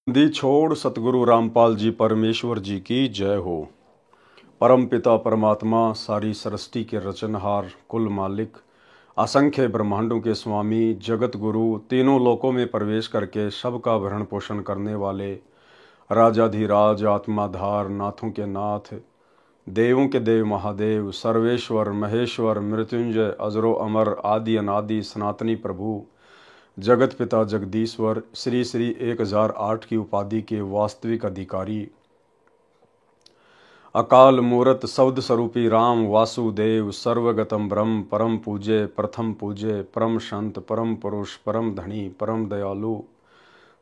दी छोड़ सतगुरु रामपाल जी परमेश्वर जी की जय हो। परम पिता परमात्मा सारी सृष्टि के रचनहार कुल मालिक असंख्य ब्रह्मांडों के स्वामी जगत गुरु तीनों लोकों में प्रवेश करके सबका भरण पोषण करने वाले राजाधिराज आत्माधार नाथों के नाथ देवों के देव महादेव सर्वेश्वर महेश्वर मृत्युंजय अजरो अमर आदि अनादि सनातनी प्रभु जगत पिता जगदीश्वर श्री श्री 1008 की उपाधि के वास्तविक अधिकारी अकाल मूरत शब्द स्वरूपी राम वासुदेव सर्वगतम ब्रह्म परम पूज्य प्रथम पूज्य परम संत परम पुरुष परम धनी परम दयालु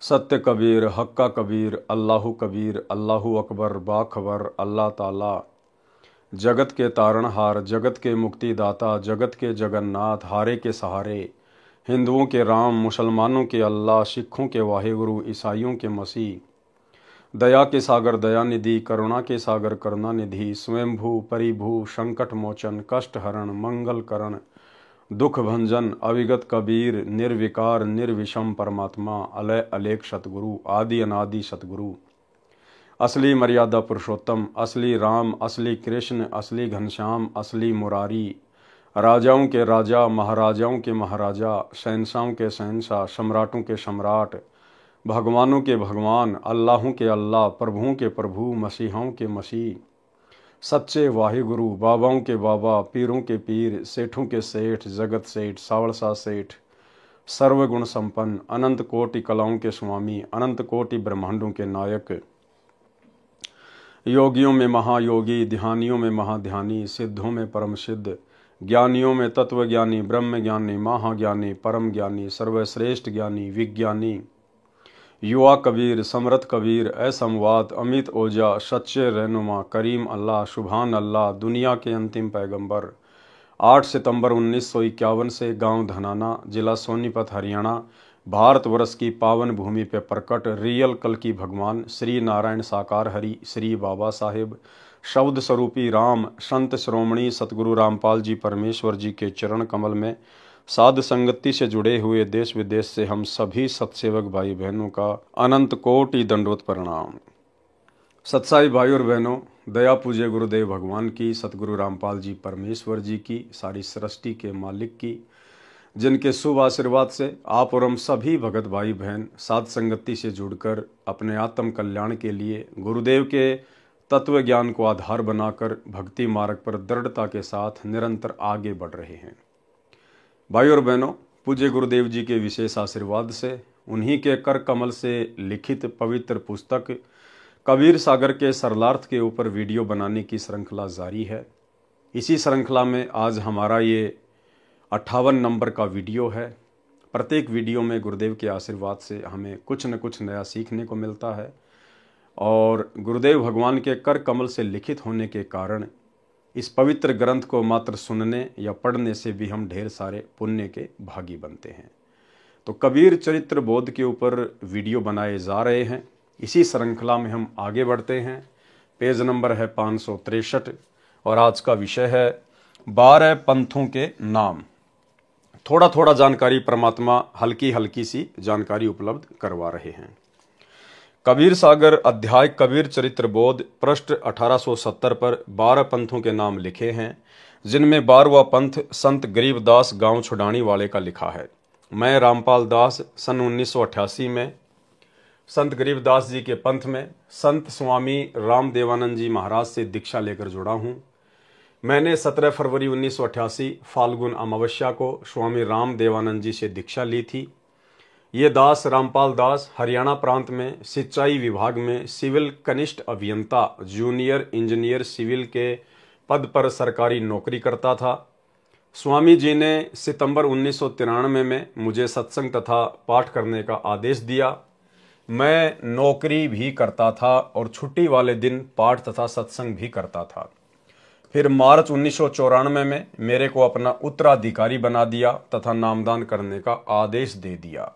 सत्य कबीर हक्का कबीर अल्लाहु कबीर अल्लाहु अकबर बाखबर अल्लाह ताला जगत के तारणहार जगत के मुक्तिदाता जगत के जगन्नाथ हारे के सहारे हिंदुओं के राम मुसलमानों के अल्लाह सिखों के वाहेगुरु ईसाइयों के मसीह दया के सागर दयानिधि करुणा के सागर करुणानिधि स्वयंभू परिभू संकट मोचन कष्ट हरण मंगल करण दुख भंजन अविगत कबीर निर्विकार निर्विषम परमात्मा अलय अलेख सतगुरु आदि अनादि सतगुरु असली मर्यादा पुरुषोत्तम असली राम असली कृष्ण असली घनश्याम असली मुरारी राजाओं के राजा महाराजाओं के महाराजा शहंशाहों के शहंशाह सम्राटों के सम्राट भगवानों के भगवान अल्लाहों के अल्लाह प्रभुओं के प्रभु मसीहों के मसीह सच्चे वाहिगुरु बाबाओं के बाबा पीरों के पीर सेठों के सेठ जगत सेठ सावड़सा सेठ सर्वगुण संपन्न अनंत कोटि कलाओं के स्वामी अनंत कोटि ब्रह्मांडों के नायक योगियों में महायोगी ध्यानियों में महाध्यानी सिद्धों में परम सिद्ध ज्ञानियों में तत्वज्ञानी ब्रह्म ज्ञानी महाज्ञानी परम ज्ञानी सर्वश्रेष्ठ ज्ञानी विज्ञानी युवा कबीर समरथ कबीर असमवाद अमित ओजा सच्चे रहनुमा करीम अल्लाह सुभान अल्लाह दुनिया के अंतिम पैगंबर 8 सितंबर 1951 से गांव धनाना जिला सोनीपत हरियाणा भारतवर्ष की पावन भूमि पर प्रकट रियल कल की भगवान श्री नारायण साकार हरि श्री बाबा साहेब शब्द स्वरूपी राम संत श्रोमणी सतगुरु रामपाल जी परमेश्वर जी के चरण कमल में साध संगति से जुड़े हुए देश विदेश से हम सभी सत्सेवक भाई बहनों का अनंत कोटि दंडवत प्रणाम। सत्साई भाई और बहनों, दया पूज्य गुरुदेव भगवान की सतगुरु रामपाल जी परमेश्वर जी की सारी सृष्टि के मालिक की जिनके शुभ आशीर्वाद से आप और हम सभी भगत भाई बहन साध संगति से जुड़कर अपने आत्म कल्याण के लिए गुरुदेव के तत्व ज्ञान को आधार बनाकर भक्ति मार्ग पर दृढ़ता के साथ निरंतर आगे बढ़ रहे हैं। भाई और बहनों, पूज्य गुरुदेव जी के विशेष आशीर्वाद से उन्हीं के कर कमल से लिखित पवित्र पुस्तक कबीर सागर के सरलार्थ के ऊपर वीडियो बनाने की श्रृंखला जारी है। इसी श्रृंखला में आज हमारा ये 58 नंबर का वीडियो है। प्रत्येक वीडियो में गुरुदेव के आशीर्वाद से हमें कुछ न कुछ नया सीखने को मिलता है और गुरुदेव भगवान के कर कमल से लिखित होने के कारण इस पवित्र ग्रंथ को मात्र सुनने या पढ़ने से भी हम ढेर सारे पुण्य के भागी बनते हैं। तो कबीर चरित्र बोध के ऊपर वीडियो बनाए जा रहे हैं। इसी श्रृंखला में हम आगे बढ़ते हैं। पेज नंबर है 563 और आज का विषय है 12 पंथों के नाम। थोड़ा थोड़ा जानकारी परमात्मा हल्की हल्की सी जानकारी उपलब्ध करवा रहे हैं। कबीर सागर अध्याय कबीर चरित्र बोध पृष्ठ 1870 पर 12 पंथों के नाम लिखे हैं, जिनमें 12वां पंथ संत गरीबदास गांव छुड़ानी वाले का लिखा है। मैं रामपाल दास सन 1988 में संत गरीबदास जी के पंथ में संत स्वामी रामदेवानंद जी महाराज से दीक्षा लेकर जुड़ा हूं। मैंने 17 फरवरी 1988 फाल्गुन अमावस्या को स्वामी रामदेवानंद जी से दीक्षा ली थी। ये दास रामपाल दास हरियाणा प्रांत में सिंचाई विभाग में सिविल कनिष्ठ अभियंता जूनियर इंजीनियर सिविल के पद पर सरकारी नौकरी करता था। स्वामी जी ने सितंबर 1993 में मुझे सत्संग तथा पाठ करने का आदेश दिया। मैं नौकरी भी करता था और छुट्टी वाले दिन पाठ तथा सत्संग भी करता था। फिर मार्च 1994 में मेरे को अपना उत्तराधिकारी बना दिया तथा नामदान करने का आदेश दे दिया।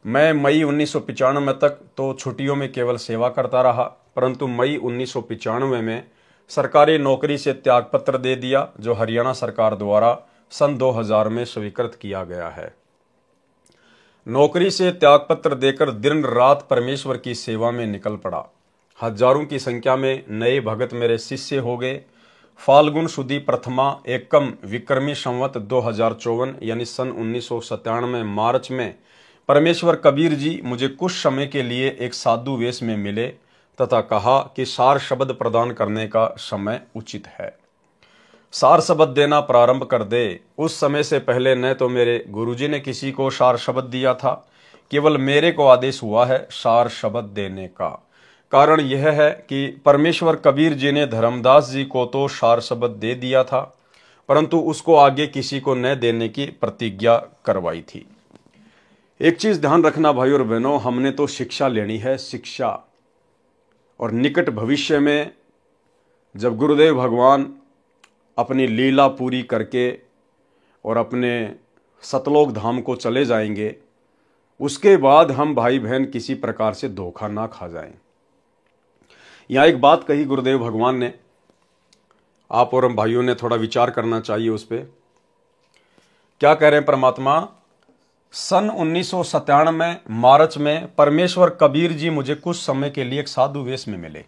मैं मई 1995 तक तो छुट्टियों में केवल सेवा करता रहा, परंतु मई 1995 में सरकारी नौकरी से त्यागपत्र दे दिया, जो हरियाणा सरकार द्वारा सन 2000 में स्वीकृत किया गया है। नौकरी से त्यागपत्र देकर दिन रात परमेश्वर की सेवा में निकल पड़ा। हजारों की संख्या में नए भगत मेरे शिष्य हो गए। फाल्गुन शुद्धि प्रथमा एकम विक्रमी संवत 2054 यानी सन 1997 मार्च में परमेश्वर कबीर जी मुझे कुछ समय के लिए एक साधु वेश में मिले तथा कहा कि सार शब्द प्रदान करने का समय उचित है। सार शब्द देना प्रारंभ कर दे। उस समय से पहले न तो मेरे गुरुजी ने किसी को सार शब्द दिया था, केवल मेरे को आदेश हुआ है सार शब्द देने का। कारण यह है कि परमेश्वर कबीर जी ने धर्मदास जी को तो सार शब्द दे दिया था, परंतु उसको आगे किसी को न देने की प्रतिज्ञा करवाई थी। एक चीज ध्यान रखना भाई और बहनों, हमने तो शिक्षा लेनी है, शिक्षा। और निकट भविष्य में जब गुरुदेव भगवान अपनी लीला पूरी करके और अपने सतलोक धाम को चले जाएंगे, उसके बाद हम भाई बहन किसी प्रकार से धोखा ना खा जाएं। यहाँ एक बात कही गुरुदेव भगवान ने, आप और हम भाइयों ने थोड़ा विचार करना चाहिए उस पर। क्या कह रहे हैं परमात्मा? सन 1997 मार्च में परमेश्वर कबीर जी मुझे कुछ समय के लिए एक साधु वेश में मिले।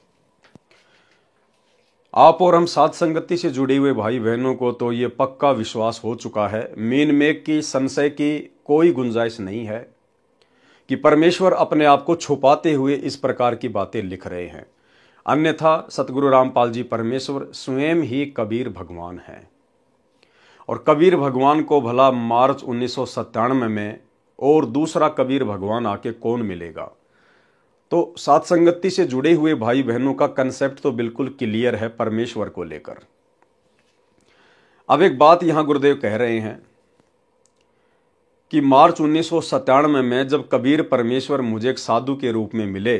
आप और हम साध संगति से जुड़े हुए भाई बहनों को तो ये पक्का विश्वास हो चुका है, मीन में की संशय की कोई गुंजाइश नहीं है कि परमेश्वर अपने आप को छुपाते हुए इस प्रकार की बातें लिख रहे हैं। अन्यथा सतगुरु रामपाल जी परमेश्वर स्वयं ही कबीर भगवान हैं। और कबीर भगवान को भला मार्च 1997 में और दूसरा कबीर भगवान आके कौन मिलेगा? तो साथ संगति से जुड़े हुए भाई बहनों का कंसेप्ट तो बिल्कुल क्लियर है परमेश्वर को लेकर। अब एक बात यहां गुरुदेव कह रहे हैं कि मार्च 1997 में जब कबीर परमेश्वर मुझे एक साधु के रूप में मिले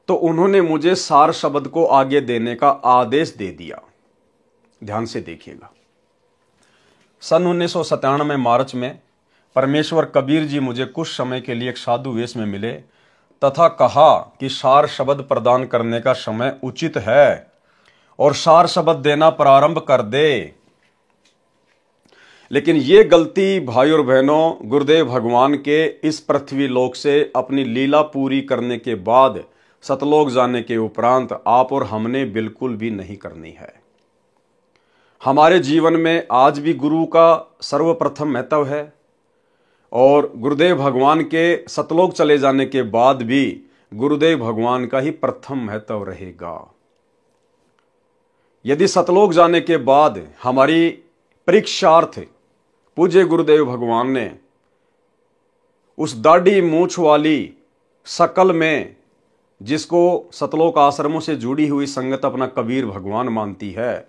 तो उन्होंने मुझे सार शब्द को आगे देने का आदेश दे दिया। ध्यान से देखिएगा, सन 1997 मार्च में परमेश्वर कबीर जी मुझे कुछ समय के लिए एक साधु वेश में मिले तथा कहा कि सार शब्द प्रदान करने का समय उचित है और सार शब्द देना प्रारंभ कर दे। लेकिन ये गलती भाई और बहनों गुरुदेव भगवान के इस पृथ्वी लोक से अपनी लीला पूरी करने के बाद सतलोक जाने के उपरांत आप और हमने बिल्कुल भी नहीं करनी है। हमारे जीवन में आज भी गुरु का सर्वप्रथम महत्व है और गुरुदेव भगवान के सतलोक चले जाने के बाद भी गुरुदेव भगवान का ही प्रथम महत्व रहेगा। यदि सतलोक जाने के बाद हमारी परीक्षार्थ पूज्य गुरुदेव भगवान ने उस दाढ़ी मूछ वाली शकल में, जिसको सतलोक आश्रमों से जुड़ी हुई संगत अपना कबीर भगवान मानती है,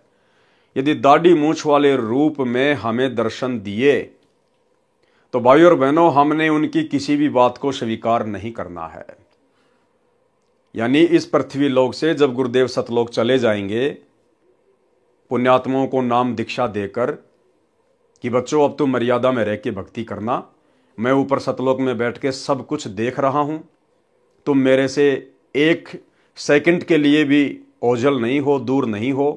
यदि दाढ़ी मूछ वाले रूप में हमें दर्शन दिए तो भाई और बहनों हमने उनकी किसी भी बात को स्वीकार नहीं करना है। यानी इस पृथ्वी लोक से जब गुरुदेव सतलोक चले जाएंगे पुण्यात्माओं को नाम दीक्षा देकर कि बच्चों अब तुम मर्यादा में रह के भक्ति करना, मैं ऊपर सतलोक में बैठ के सब कुछ देख रहा हूं, तुम मेरे से एक सेकंड के लिए भी ओझल नहीं हो, दूर नहीं हो,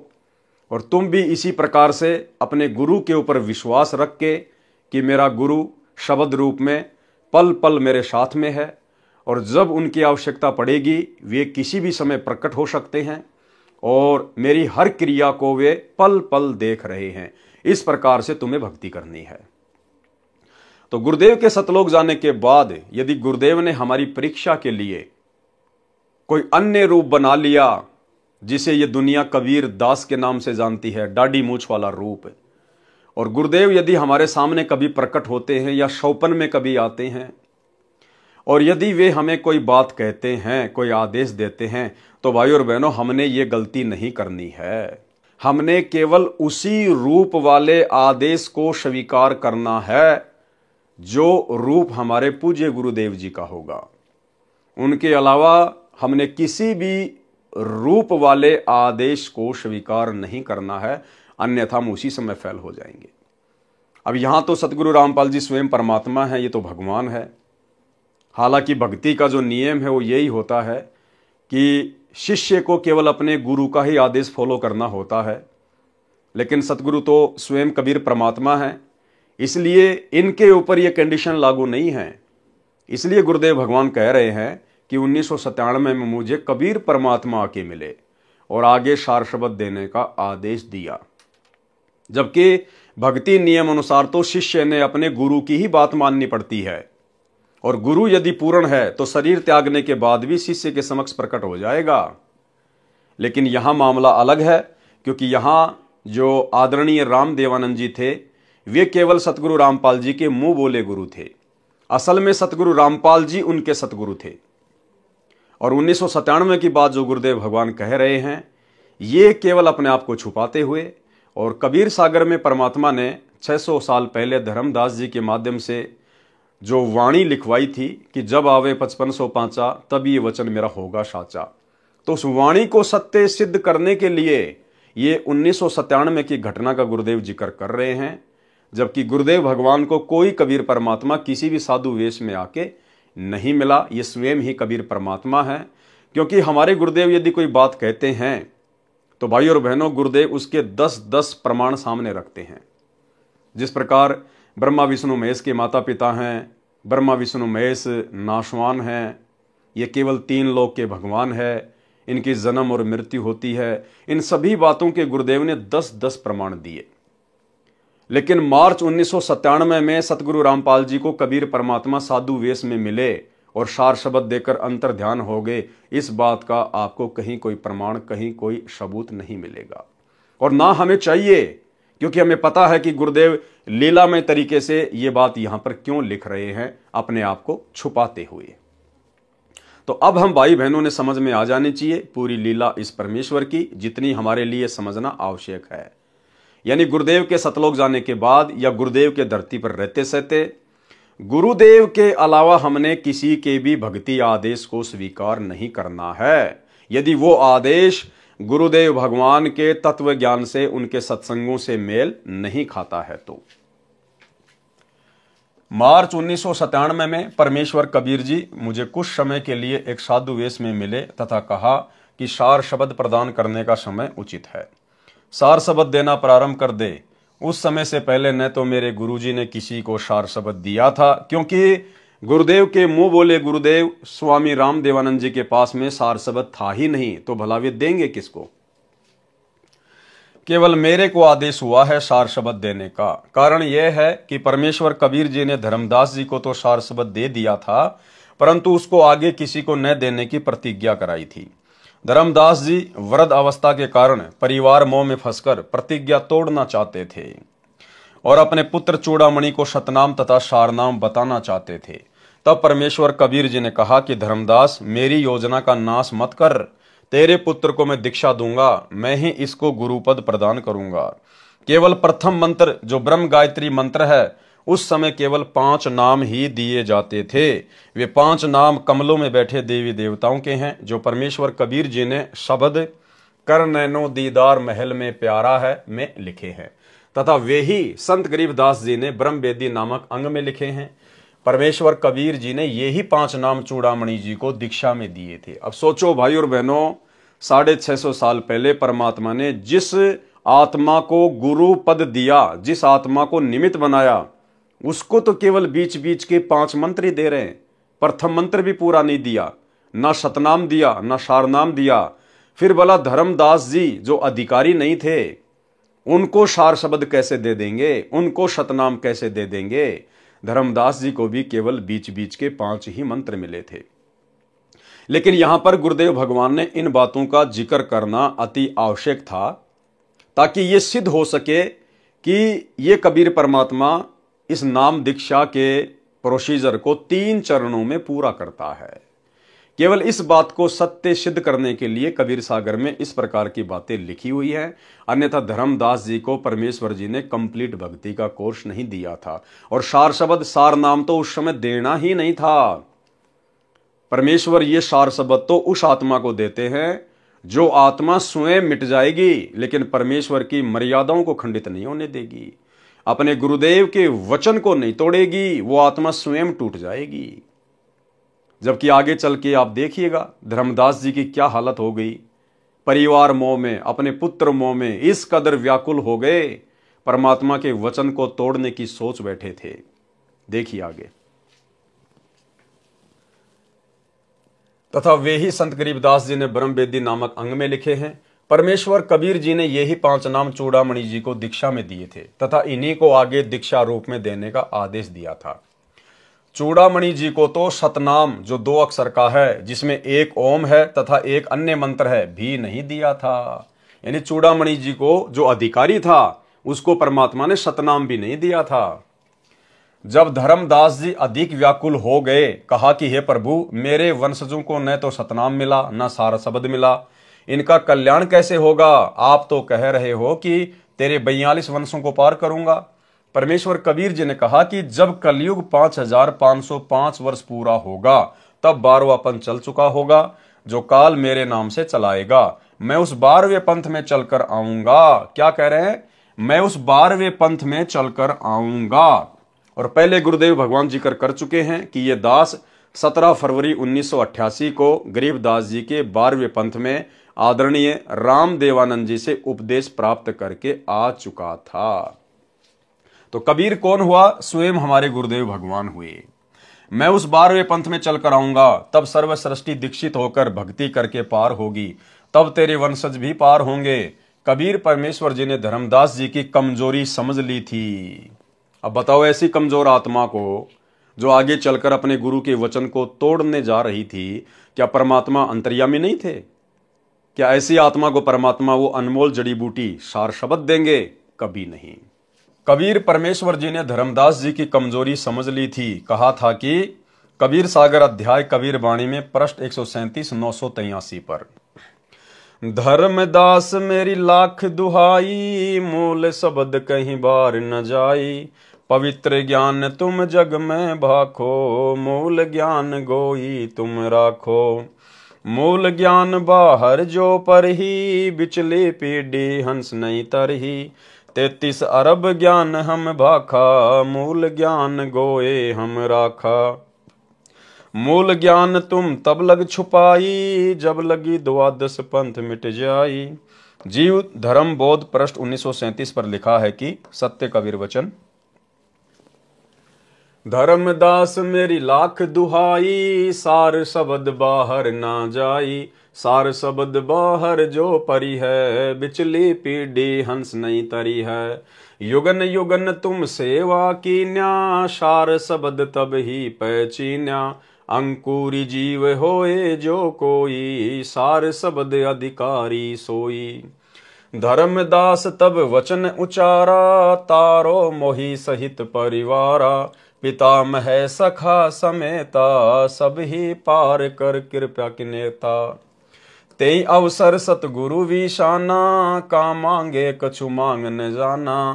और तुम भी इसी प्रकार से अपने गुरु के ऊपर विश्वास रख के कि मेरा गुरु शब्द रूप में पल पल मेरे साथ में है और जब उनकी आवश्यकता पड़ेगी वे किसी भी समय प्रकट हो सकते हैं और मेरी हर क्रिया को वे पल पल देख रहे हैं। इस प्रकार से तुम्हें भक्ति करनी है। तो गुरुदेव के सतलोक जाने के बाद यदि गुरुदेव ने हमारी परीक्षा के लिए कोई अन्य रूप बना लिया, जिसे ये दुनिया कबीर दास के नाम से जानती है, दाढ़ी मूछ वाला रूप, और गुरुदेव यदि हमारे सामने कभी प्रकट होते हैं या शौपन में कभी आते हैं और यदि वे हमें कोई बात कहते हैं, कोई आदेश देते हैं, तो भाई और बहनों हमने ये गलती नहीं करनी है। हमने केवल उसी रूप वाले आदेश को स्वीकार करना है जो रूप हमारे पूज्य गुरुदेव जी का होगा। उनके अलावा हमने किसी भी रूप वाले आदेश को स्वीकार नहीं करना है, अन्यथा हम उसी समय फेल हो जाएंगे। अब यहां तो सतगुरु रामपाल जी स्वयं परमात्मा है, ये तो भगवान है। हालांकि भक्ति का जो नियम है वो यही होता है कि शिष्य को केवल अपने गुरु का ही आदेश फॉलो करना होता है, लेकिन सतगुरु तो स्वयं कबीर परमात्मा है, इसलिए इनके ऊपर ये कंडीशन लागू नहीं है इसलिए गुरुदेव भगवान कह रहे हैं कि 1997 में मुझे कबीर परमात्मा आके मिले और आगे सार शब्द देने का आदेश दिया। जबकि भक्ति नियम अनुसार तो शिष्य ने अपने गुरु की ही बात माननी पड़ती है, और गुरु यदि पूर्ण है तो शरीर त्यागने के बाद भी शिष्य के समक्ष प्रकट हो जाएगा। लेकिन यहां मामला अलग है, क्योंकि यहां जो आदरणीय राम देवानंद जी थे वे केवल सतगुरु रामपाल जी के मुंह बोले गुरु थे। असल में सतगुरु रामपाल जी उनके सतगुरु थे। और 1997 की बात जो गुरुदेव भगवान कह रहे हैं ये केवल अपने आप को छुपाते हुए, और कबीर सागर में परमात्मा ने 600 साल पहले धर्मदास जी के माध्यम से जो वाणी लिखवाई थी कि जब आवे 5500 पांचा तब ये वचन मेरा होगा साचा, तो उस वाणी को सत्य सिद्ध करने के लिए ये 1997 की घटना का गुरुदेव जिक्र कर रहे हैं। जबकि गुरुदेव भगवान को कोई कबीर परमात्मा किसी भी साधु वेश में आके नहीं मिला, ये स्वयं ही कबीर परमात्मा है। क्योंकि हमारे गुरुदेव यदि कोई बात कहते हैं तो भाई और बहनों गुरुदेव उसके 10-10 प्रमाण सामने रखते हैं। जिस प्रकार ब्रह्मा विष्णु महेश के माता पिता हैं, ब्रह्मा विष्णु महेश नाशवान हैं, ये केवल 3 लोक के भगवान है, इनकी जन्म और मृत्यु होती है, इन सभी बातों के गुरुदेव ने 10-10 प्रमाण दिए। लेकिन मार्च 1997 में सतगुरु रामपाल जी को कबीर परमात्मा साधु वेश में मिले और सार शब्द देकर अंतर ध्यान हो गए, इस बात का आपको कहीं कोई प्रमाण, कहीं कोई सबूत नहीं मिलेगा। और ना हमें चाहिए, क्योंकि हमें पता है कि गुरुदेव लीलामय तरीके से ये बात यहां पर क्यों लिख रहे हैं, अपने आप को छुपाते हुए। तो अब हम भाई बहनों ने समझ में आ जानी चाहिए पूरी लीला इस परमेश्वर की, जितनी हमारे लिए समझना आवश्यक है। यानी गुरुदेव के सतलोक जाने के बाद या गुरुदेव के धरती पर रहते सहते गुरुदेव के अलावा हमने किसी के भी भक्ति आदेश को स्वीकार नहीं करना है, यदि वो आदेश गुरुदेव भगवान के तत्व ज्ञान से, उनके सत्संगों से मेल नहीं खाता है। तो मार्च 1997 में परमेश्वर कबीर जी मुझे कुछ समय के लिए एक साधु वेश में मिले तथा कहा कि सार शब्द प्रदान करने का समय उचित है, सार शब्द देना प्रारंभ कर दे। उस समय से पहले न तो मेरे गुरुजी ने किसी को सार शब्द दिया था, क्योंकि गुरुदेव के मुंह बोले गुरुदेव स्वामी राम देवानंद जी के पास में सार शब्द था ही नहीं, तो भला वे देंगे किसको। केवल मेरे को आदेश हुआ है सार शब्द देने का। कारण यह है कि परमेश्वर कबीर जी ने धर्मदास जी को तो सार शब्द दे दिया था, परंतु उसको आगे किसी को न देने की प्रतिज्ञा कराई थी। धर्मदास जी वृद्ध अवस्था के कारण परिवार मोह में फंसकर प्रतिज्ञा तोड़ना चाहते थे और अपने पुत्र चूड़ामणि को सतनाम तथा सारनाम बताना चाहते थे। तब परमेश्वर कबीर जी ने कहा कि धर्मदास, मेरी योजना का नाश मत कर, तेरे पुत्र को मैं दीक्षा दूंगा, मैं ही इसको गुरुपद प्रदान करूंगा। केवल प्रथम मंत्र जो ब्रह्म गायत्री मंत्र है, उस समय केवल 5 नाम ही दिए जाते थे। वे 5 नाम कमलों में बैठे देवी देवताओं के हैं, जो परमेश्वर कबीर जी ने शब्द कर नैनो दीदार महल में प्यारा है में लिखे हैं, तथा वे ही संत गरीबदास जी ने ब्रह्म वेदी नामक अंग में लिखे हैं। परमेश्वर कबीर जी ने ये ही 5 नाम चूड़ामणि जी को दीक्षा में दिए थे। अब सोचो भाई और बहनों, 650 साल पहले परमात्मा ने जिस आत्मा को गुरु पद दिया, जिस आत्मा को निमित्त बनाया, उसको तो केवल बीच बीच के 5 मंत्र ही दे रहे हैं। प्रथम मंत्र भी पूरा नहीं दिया, ना सतनाम दिया, ना सारनाम दिया। फिर भला धर्मदास जी जो अधिकारी नहीं थे, उनको सार शब्द कैसे दे देंगे, उनको सतनाम कैसे दे देंगे। धर्मदास जी को भी केवल बीच बीच के 5 ही मंत्र मिले थे। लेकिन यहां पर गुरुदेव भगवान ने इन बातों का जिक्र करना अति आवश्यक था, ताकि यह सिद्ध हो सके कि ये कबीर परमात्मा इस नाम दीक्षा के प्रोसीजर को 3 चरणों में पूरा करता है। केवल इस बात को सत्य सिद्ध करने के लिए कबीर सागर में इस प्रकार की बातें लिखी हुई है। अन्यथा धर्मदास जी को परमेश्वर जी ने कंप्लीट भक्ति का कोर्स नहीं दिया था, और सार शब्द सार नाम तो उस समय देना ही नहीं था। परमेश्वर ये सार शब्द तो उस आत्मा को देते हैं जो आत्मा स्वयं मिट जाएगी, लेकिन परमेश्वर की मर्यादाओं को खंडित नहीं होने देगी, अपने गुरुदेव के वचन को नहीं तोड़ेगी, वो आत्मा स्वयं टूट जाएगी। जबकि आगे चल के आप देखिएगा धर्मदास जी की क्या हालत हो गई। परिवार मोह में, अपने पुत्र मोह में इस कदर व्याकुल हो गए, परमात्मा के वचन को तोड़ने की सोच बैठे थे। देखिए आगे। तथा वे ही संत गरीबदास जी ने ब्रह्म वेदी नामक अंग में लिखे हैं। परमेश्वर कबीर जी ने यही 5 नाम चूड़ामणि जी को दीक्षा में दिए थे तथा इन्हीं को आगे दीक्षा रूप में देने का आदेश दिया था। चूड़ामणि जी को तो सतनाम जो 2 अक्षर का है, जिसमें एक ओम है तथा एक अन्य मंत्र है, भी नहीं दिया था। यानी चूड़ामणि जी को जो अधिकारी था उसको परमात्मा ने सतनाम भी नहीं दिया था। जब धर्मदास जी अधिक व्याकुल हो गए, कहा कि हे प्रभु, मेरे वंशजों को न तो सतनाम मिला न सार शब्द मिला, इनका कल्याण कैसे होगा? आप तो कह रहे हो कि तेरे 42 वंशों को पार करूंगा। परमेश्वर कबीर जी ने कहा कि जब कलयुग 5505 वर्ष पूरा होगा तब 12वां पंथ चल चुका होगा, जो काल मेरे नाम से चलाएगा। मैं उस 12वें पंथ में चलकर आऊंगा। क्या कह रहे हैं? मैं उस 12वें पंथ में चलकर आऊंगा। और पहले गुरुदेव भगवान जी कर चुके हैं कि ये दास 17 फरवरी 1988 को गरीबदास जी के 12वें पंथ में आदरणीय रामदेवानंद जी से उपदेश प्राप्त करके आ चुका था। तो कबीर कौन हुआ? स्वयं हमारे गुरुदेव भगवान हुए। मैं उस 12वें पंथ में चलकर आऊंगा, तब सर्व सृष्टि दीक्षित होकर भक्ति करके पार होगी, तब तेरे वंशज भी पार होंगे। कबीर परमेश्वर जी ने धर्मदास जी की कमजोरी समझ ली थी। अब बताओ, ऐसी कमजोर आत्मा को जो आगे चलकर अपने गुरु के वचन को तोड़ने जा रही थी, क्या परमात्मा अंतर्यामी नहीं थे? क्या ऐसी आत्मा को परमात्मा वो अनमोल जड़ी बूटी सार शब्द देंगे? कभी नहीं। कबीर परमेश्वर जी ने धर्मदास जी की कमजोरी समझ ली थी। कहा था कि कबीर सागर अध्याय कबीर वाणी में पृष्ठ 137 983 पर, धर्मदास मेरी लाख दुहाई, मूल शब्द कहीं बार न जाई, पवित्र ज्ञान तुम जग में भाखो, मूल ज्ञान गोई तुम राखो। मूल ज्ञान बाहर जो पर ही, बिचली पीढ़ी हंस नहीं तरही, 33 अरब ज्ञान हम भाखा, मूल ज्ञान गोए हम राखा। मूल ज्ञान तुम तब लग छुपाई, जब लगी 12 पंथ मिट जाई। जीव धर्म बोध पृष्ठ 1937 पर लिखा है कि सत्य कबीर वचन, धर्मदास मेरी लाख दुहाई, सार शब्द बाहर ना जाई, सार शब्द बाहर जो परी है, बिचली पीढ़ी हंस नहीं तरी है। युगन युगन तुम सेवा कीन्या, सार शब्द तब ही पहचीन्या, अंकुरी जीव होए जो कोई, सार शब्द अधिकारी सोई। धर्मदास तब वचन उचारा, तारो मोही सहित परिवारा, पितामह सखा समेता, सब ही पार कर कृपा की नेता। तेई अवसर सतगुरु विशाना, का मांगे कछु मांग न जाना,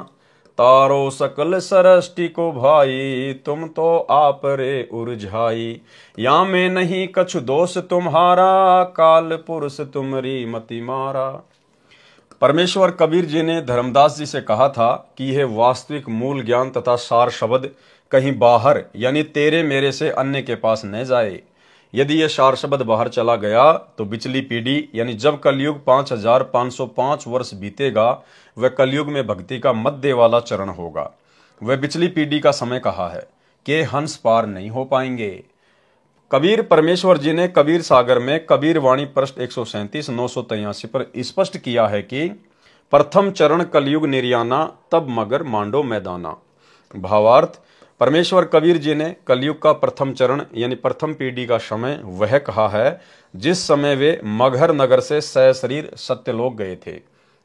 तारो सकल सरष्टि को भाई, तुम तो आप रे उरझाई। या में नहीं कछु दोष तुम्हारा, काल पुरुष तुमरी मति मारा। परमेश्वर कबीर जी ने धर्मदास जी से कहा था कि यह वास्तविक मूल ज्ञान तथा सार शब्द कहीं बाहर यानी तेरे मेरे से अन्य के पास न जाए। यदि यह सार शब्द बाहर चला गया तो बिचली पीढ़ी यानी जब कलयुग 5505 वर्ष बीतेगा, वह कलयुग में भक्ति का मध्य वाला चरण होगा। वह बिचली पीढ़ी का समय कहा है कि हंस पार नहीं हो पाएंगे। कबीर परमेश्वर जी ने कबीर सागर में कबीर वाणी पृष्ठ 137 983 पर स्पष्ट किया है कि प्रथम चरण कलयुग निर्याना, तब मगर मांडो मैदाना। भावार्थ, परमेश्वर कबीर जी ने कलयुग का प्रथम चरण यानी प्रथम पीढ़ी का समय वह कहा है जिस समय वे मगहर नगर से सशरीर सत्यलोक गए थे।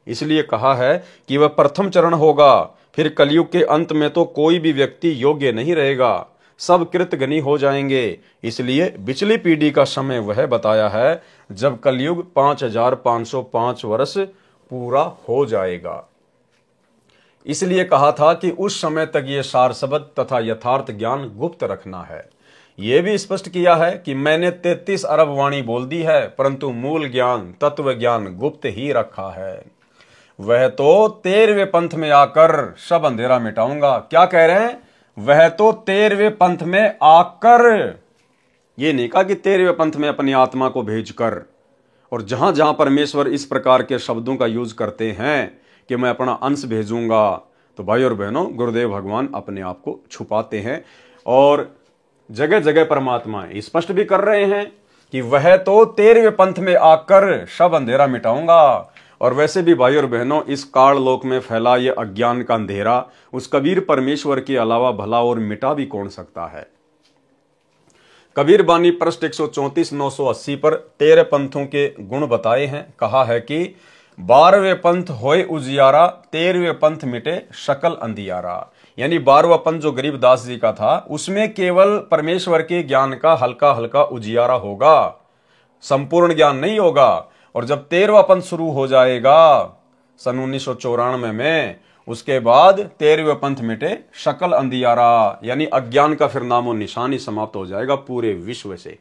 इसलिए कहा है कि वह प्रथम चरण होगा। फिर कलयुग के अंत में तो कोई भी व्यक्ति योग्य नहीं रहेगा, सब कृतघ्नी हो जाएंगे। इसलिए बिचली पीढ़ी का समय वह बताया है जब कलयुग 5505 वर्ष पूरा हो जाएगा। इसलिए कहा था कि उस समय तक ये सार शब्द तथा यथार्थ ज्ञान गुप्त रखना है। यह भी स्पष्ट किया है कि मैंने 33 अरब वाणी बोल दी है, परंतु मूल ज्ञान तत्व ज्ञान गुप्त ही रखा है। वह तो 13वें पंथ में आकर सब अंधेरा मिटाऊंगा। क्या कह रहे हैं? वह तो 13वें पंथ में आकर, ये नहीं कहा कि 13वें पंथ में अपनी आत्मा को भेजकर। और जहां जहां परमेश्वर इस प्रकार के शब्दों का यूज करते हैं कि मैं अपना अंश भेजूंगा, तो भाई और बहनों, गुरुदेव भगवान अपने आप को छुपाते हैं और जगह जगह परमात्मा स्पष्ट भी कर रहे हैं कि वह तो 13वें पंथ में आकर सब अंधेरा मिटाऊंगा। और वैसे भी भाई और बहनों, इस काल लोक में फैला ये अज्ञान का अंधेरा उस कबीर परमेश्वर के अलावा भला और मिटा भी कौन सकता है। कबीर बानी पृष्ठ 134 980 पर 13 पंथों के गुण बताए हैं। कहा है कि 12वें पंथ होए उजियारा, 13वें पंथ मिटे शकल अंधियारा। यानी 12वां पंथ जो गरीबदास जी का था, उसमें केवल परमेश्वर के ज्ञान का हल्का हल्का उजियारा होगा, संपूर्ण ज्ञान नहीं होगा। और जब 13वां पंथ शुरू हो जाएगा सन 1994 में, उसके बाद 13वें पंथ मिटे शकल अंधियारा, यानी अज्ञान का फिर नामो निशान ही समाप्त हो जाएगा पूरे विश्व से।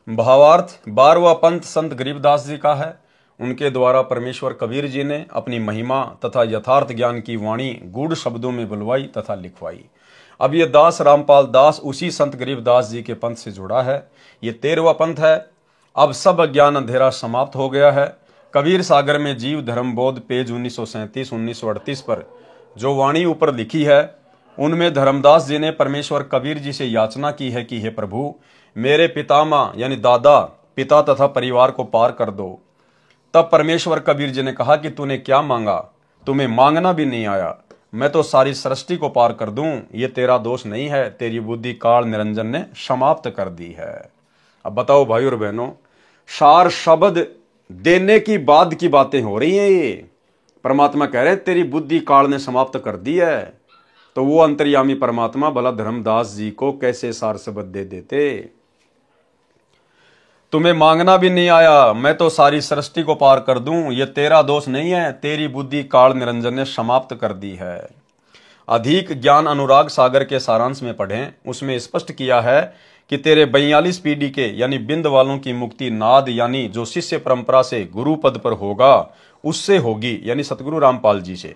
भावार्थ, 12वां पंथ संत गरीबदास जी का है। उनके द्वारा परमेश्वर कबीर जी ने अपनी महिमा तथा यथार्थ ज्ञान की वाणी गूढ़ शब्दों में बुलवाई तथा लिखवाई। अब ये दास रामपाल दास उसी संत गरीबदास जी के पंथ से जुड़ा है। ये 13वां पंथ है। अब सब अज्ञान अंधेरा समाप्त हो गया है। कबीर सागर में जीव धर्म बोध पेज 1937-1938 पर जो वाणी ऊपर लिखी है, उनमें धर्मदास जी ने परमेश्वर कबीर जी से याचना की है कि हे प्रभु, मेरे पितामह यानी दादा पिता तथा परिवार को पार कर दो। तब परमेश्वर कबीर जी ने कहा कि तूने क्या मांगा, तुम्हें मांगना भी नहीं आया, मैं तो सारी सृष्टि को पार कर दूं, ये तेरा दोष नहीं है, तेरी बुद्धि काल निरंजन ने समाप्त कर दी है। अब बताओ भाई और बहनों, सार शब्द देने की बाद की बातें हो रही हैं। ये परमात्मा कह रहे हैं तेरी बुद्धि काल ने समाप्त कर दी है। तो वो अंतर्यामी परमात्मा भला धर्मदास जी को कैसे सार शब्द दे देते। तुम्हें मांगना भी नहीं आया, मैं तो सारी सृष्टि को पार कर दूं, ये तेरा दोष नहीं है, तेरी बुद्धि काल निरंजन ने समाप्त कर दी है। अधिक ज्ञान अनुराग सागर के सारांश में पढ़ें, उसमें स्पष्ट किया है कि तेरे 42 पीढ़ी के यानी बिंद वालों की मुक्ति नाद यानी जो शिष्य परंपरा से गुरु पद पर होगा उससे होगी, यानी सतगुरु रामपाल जी से।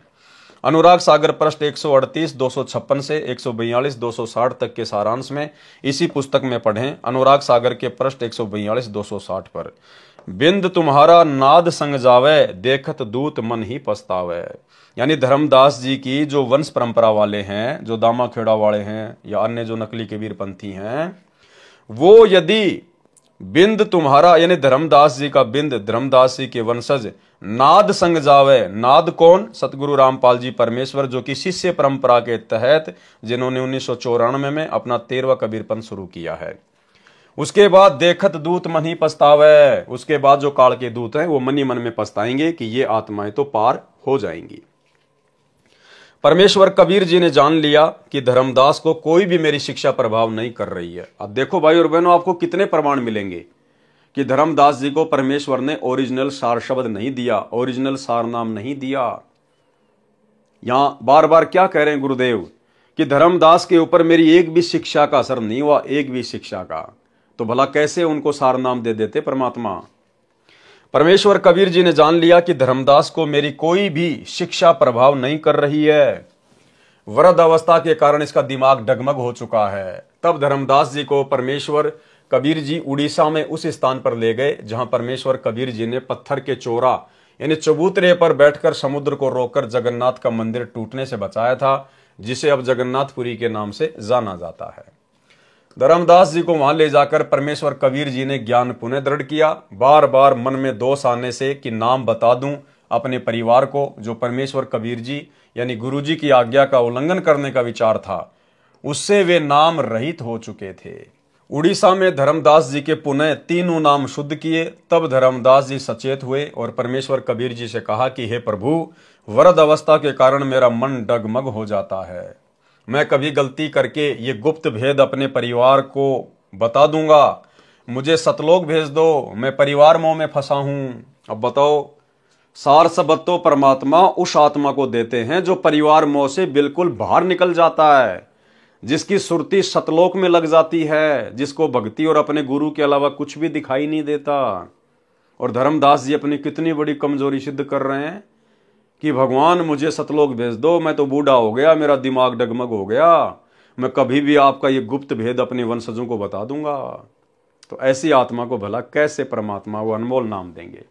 अनुराग सागर पृष्ठ 138 256 से 142 260 तक के सारांश में इसी पुस्तक में पढ़ें। अनुराग सागर के पृष्ठ 142 260 पर बिंद तुम्हारा नाद संग जावे, देखत दूत मन ही पछतावे। यानी धर्मदास जी की जो वंश परंपरा वाले हैं, जो दामा खेड़ा वाले हैं या अन्य जो नकली कबीर पंथी हैं, वो यदि बिंद तुम्हारा यानी धर्मदास जी का बिंद, धर्मदास जी के वंशज नाद संग जावे। नाद कौन? सतगुरु रामपाल जी परमेश्वर, जो कि शिष्य परंपरा के तहत जिन्होंने 1994 में अपना 13वां कबीर पंथ शुरू किया है। उसके बाद देखत दूत मन ही पछतावे, उसके बाद जो काल के दूत हैं वो मन ही मन में पछताएंगे कि ये आत्माएं तो पार हो जाएंगी। परमेश्वर कबीर जी ने जान लिया कि धर्मदास को कोई भी मेरी शिक्षा प्रभाव नहीं कर रही है। अब देखो भाई और बहनों, आपको कितने प्रमाण मिलेंगे कि धर्मदास जी को परमेश्वर ने ओरिजिनल सार शब्द नहीं दिया, ओरिजिनल सार नाम नहीं दिया। यहां बार बार क्या कह रहे हैं गुरुदेव कि धर्मदास के ऊपर मेरी एक भी शिक्षा का असर नहीं हुआ, एक भी शिक्षा का। तो भला कैसे उनको सार नाम दे देते परमात्मा। परमेश्वर कबीर जी ने जान लिया कि धर्मदास को मेरी कोई भी शिक्षा प्रभाव नहीं कर रही है। वृद्ध अवस्था के कारण इसका दिमाग डगमग हो चुका है। तब धर्मदास जी को परमेश्वर कबीर जी उड़ीसा में उस स्थान पर ले गए जहां परमेश्वर कबीर जी ने पत्थर के चोरा यानी चबूतरे पर बैठकर समुद्र को रोककर जगन्नाथ का मंदिर टूटने से बचाया था, जिसे अब जगन्नाथपुरी के नाम से जाना जाता है। धर्मदास जी को वहां ले जाकर परमेश्वर कबीर जी ने ज्ञान पुनः दृढ़ किया। बार बार मन में दोष आने से कि नाम बता दूं अपने परिवार को, जो परमेश्वर कबीर जी यानी गुरु जी की आज्ञा का उल्लंघन करने का विचार था, उससे वे नाम रहित हो चुके थे। उड़ीसा में धर्मदास जी के पुनः तीनों नाम शुद्ध किए। तब धर्मदास जी सचेत हुए और परमेश्वर कबीर जी से कहा कि हे प्रभु, वृद्ध अवस्था के कारण मेरा मन डगमग हो जाता है। मैं कभी गलती करके ये गुप्त भेद अपने परिवार को बता दूंगा, मुझे सतलोक भेज दो, मैं परिवार मोह में फंसा हूं। अब बताओ, सार शब्द तो परमात्मा उस आत्मा को देते हैं जो परिवार मोह से बिल्कुल बाहर निकल जाता है, जिसकी सुरती सतलोक में लग जाती है, जिसको भक्ति और अपने गुरु के अलावा कुछ भी दिखाई नहीं देता। और धर्मदास जी अपनी कितनी बड़ी कमजोरी सिद्ध कर रहे हैं कि भगवान मुझे सतलोक भेज दो, मैं तो बूढ़ा हो गया, मेरा दिमाग डगमग हो गया, मैं कभी भी आपका ये गुप्त भेद अपने वंशजों को बता दूंगा। तो ऐसी आत्मा को भला कैसे परमात्मा वो अनमोल नाम देंगे।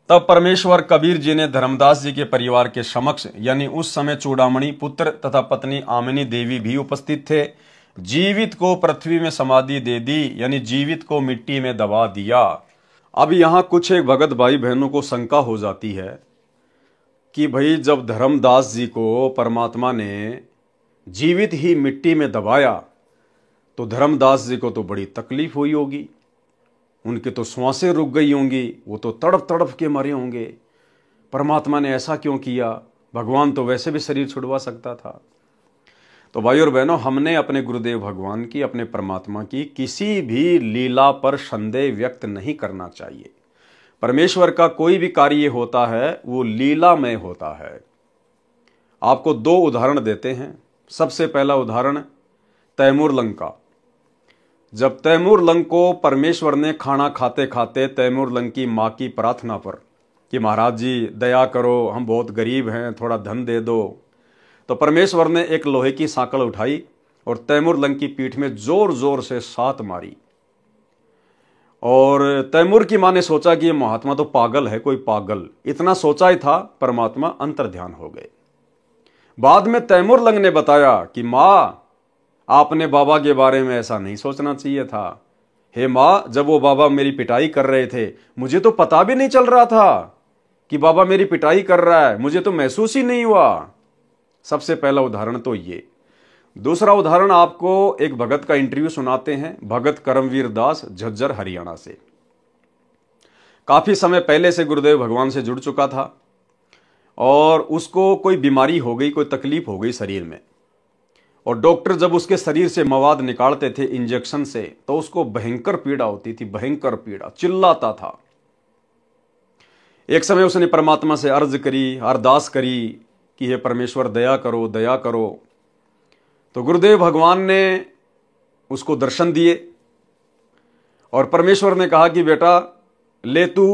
तब परमेश्वर कबीर जी ने धर्मदास जी के परिवार के समक्ष, यानी उस समय चूड़ामणि पुत्र तथा पत्नी आमिनी देवी भी उपस्थित थे, जीवित को पृथ्वी में समाधि दे दी, यानी जीवित को मिट्टी में दबा दिया। अब यहाँ कुछ एक भगत भाई बहनों को शंका हो जाती है कि भाई जब धर्मदास जी को परमात्मा ने जीवित ही मिट्टी में दबाया तो धर्मदास जी को तो बड़ी तकलीफ हुई होगी, उनकी तो श्वासें रुक गई होंगी, वो तो तड़प तड़प के मरे होंगे। परमात्मा ने ऐसा क्यों किया? भगवान तो वैसे भी शरीर छुड़वा सकता था। तो भाई और बहनों, हमने अपने गुरुदेव भगवान की, अपने परमात्मा की किसी भी लीला पर संदेह व्यक्त नहीं करना चाहिए। परमेश्वर का कोई भी कार्य होता है वो लीलामय होता है। आपको दो उदाहरण देते हैं। सबसे पहला उदाहरण तैमूर लंग का। जब तैमूर लंग को परमेश्वर ने खाना खाते खाते तैमूर लंग की माँ की प्रार्थना पर कि महाराज जी दया करो, हम बहुत गरीब हैं, थोड़ा धन दे दो, तो परमेश्वर ने एक लोहे की सांकल उठाई और तैमूर लंग की पीठ में जोर जोर से सात मारी। और तैमूर की मां ने सोचा कि ये महात्मा तो पागल है, कोई पागल, इतना सोचा ही था। परमात्मा अंतर्ध्यान हो गए। बाद में तैमूर लंग ने बताया कि मां, आपने बाबा के बारे में ऐसा नहीं सोचना चाहिए था। हे मां, जब वो बाबा मेरी पिटाई कर रहे थे मुझे तो पता भी नहीं चल रहा था कि बाबा मेरी पिटाई कर रहा है, मुझे तो महसूस ही नहीं हुआ। सबसे पहला उदाहरण तो ये। दूसरा उदाहरण आपको एक भगत का इंटरव्यू सुनाते हैं, भगत करमवीर दास, झज्जर, हरियाणा से। काफी समय पहले से गुरुदेव भगवान से जुड़ चुका था और उसको कोई बीमारी हो गई, कोई तकलीफ हो गई शरीर में, और डॉक्टर जब उसके शरीर से मवाद निकालते थे इंजेक्शन से तो उसको भयंकर पीड़ा होती थी, भयंकर पीड़ा, चिल्लाता था। एक समय उसने परमात्मा से अर्ज करी, अरदास करी कि हे परमेश्वर दया करो, दया करो। तो गुरुदेव भगवान ने उसको दर्शन दिए और परमेश्वर ने कहा कि बेटा ले तू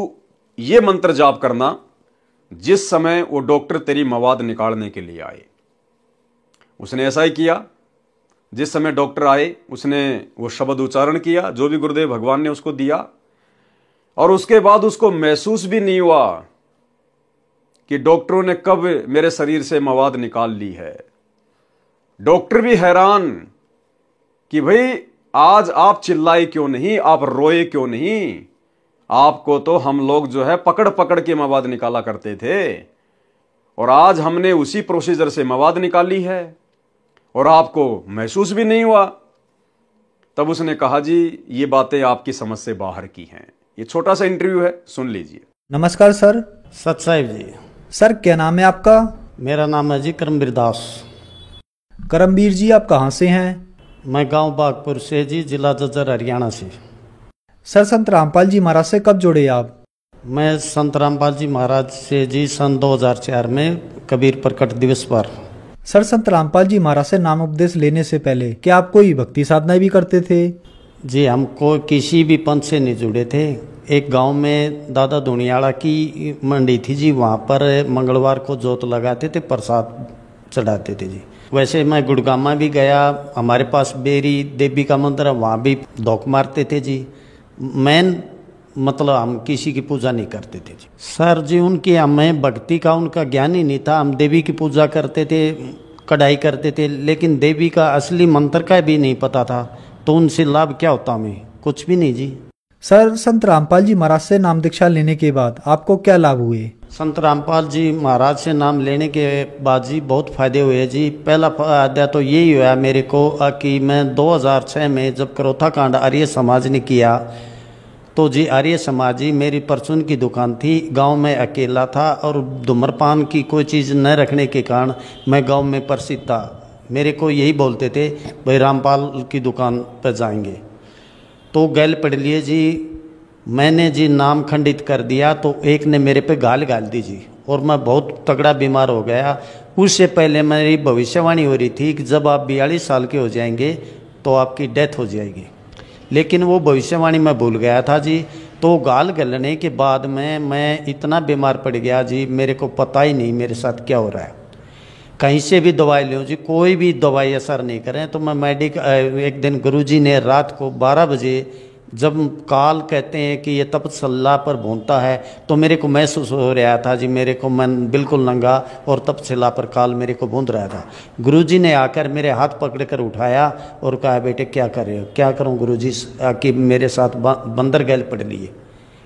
ये मंत्र जाप करना जिस समय वो डॉक्टर तेरी मवाद निकालने के लिए आए। उसने ऐसा ही किया। जिस समय डॉक्टर आए उसने वो शब्द उच्चारण किया जो भी गुरुदेव भगवान ने उसको दिया, और उसके बाद उसको महसूस भी नहीं हुआ कि डॉक्टरों ने कब मेरे शरीर से मवाद निकाल ली है। डॉक्टर भी हैरान कि भाई आज आप चिल्लाए क्यों नहीं, आप रोए क्यों नहीं, आपको तो हम लोग जो है पकड़ पकड़ के मवाद निकाला करते थे और आज हमने उसी प्रोसीजर से मवाद निकाली है और आपको महसूस भी नहीं हुआ। तब उसने कहा जी ये बातें आपकी समझ से बाहर की हैं। ये छोटा सा इंटरव्यू है, सुन लीजिए। नमस्कार सर। सत साहिब जी। सर क्या नाम है आपका? मेरा नाम है जी करमवीर दास। करमवीर जी आप कहाँ से हैं? मैं गांव बागपुर से जी, जिला झज्जर, हरियाणा से। सर संत रामपाल जी महाराज से कब जुड़े आप? मैं संत रामपाल जी महाराज से जी सन 2004 में कबीर प्रकट दिवस पर। सर संत रामपाल जी महाराज से नाम उपदेश लेने से पहले क्या आप कोई भक्ति साधना भी करते थे? जी हमको किसी भी पंथ से नहीं जुड़े थे। एक गांव में दादा दुनियाड़ा की मंडी थी जी, वहाँ पर मंगलवार को जोत लगाते थे, प्रसाद चढ़ाते थे जी। वैसे मैं गुड़गामा भी गया, हमारे पास बेरी देवी का मंदिर है, वहाँ भी धोख मारते थे जी। मेन मतलब हम किसी की पूजा नहीं करते थे जी। सर जी उनकी हमें भक्ति का उनका ज्ञान ही नहीं था। हम देवी की पूजा करते थे, कढ़ाई करते थे, लेकिन देवी का असली मंत्र का भी नहीं पता था। तो उनसे लाभ क्या होता, हमें कुछ भी नहीं जी। सर संत रामपाल जी महाराज से नाम दीक्षा लेने के बाद आपको क्या लाभ हुए? संत रामपाल जी महाराज से नाम लेने के बाद जी बहुत फायदे हुए जी। पहला फायदा तो यही हुआ मेरे को कि मैं 2006 में जब करोथा कांड आर्य समाज ने किया तो जी आर्य समाज जी मेरी परचून की दुकान थी, गांव में अकेला था और धूम्रपान की कोई चीज़ न रखने के कारण मैं गांव में प्रसिद्ध था। मेरे को यही बोलते थे भाई रामपाल की दुकान पर जाएंगे, तो गैल पढ़ लिए जी। मैंने जी नाम खंडित कर दिया तो एक ने मेरे पे गाल दी जी और मैं बहुत तगड़ा बीमार हो गया। उससे पहले मेरी भविष्यवाणी हो रही थी कि जब आप 42 साल के हो जाएंगे तो आपकी डेथ हो जाएगी, लेकिन वो भविष्यवाणी मैं भूल गया था जी। तो गाल गलने के बाद में मैं इतना बीमार पड़ गया जी, मेरे को पता ही नहीं मेरे साथ क्या हो रहा है। कहीं से भी दवाई लूँ जी, कोई भी दवाई असर नहीं करें। तो मैं एक दिन गुरुजी ने रात को 12 बजे जब काल कहते हैं कि ये तपशिला पर भूनता है, तो मेरे को महसूस हो रहा था जी, मेरे को मन बिल्कुल नंगा और तपशिला पर काल मेरे को भून रहा था। गुरुजी ने आकर मेरे हाथ पकड़ कर उठाया और कहा, बेटे क्या कर रहे हो? क्या करूं गुरुजी, कि मेरे साथ बंदर गैल पड़ लिए,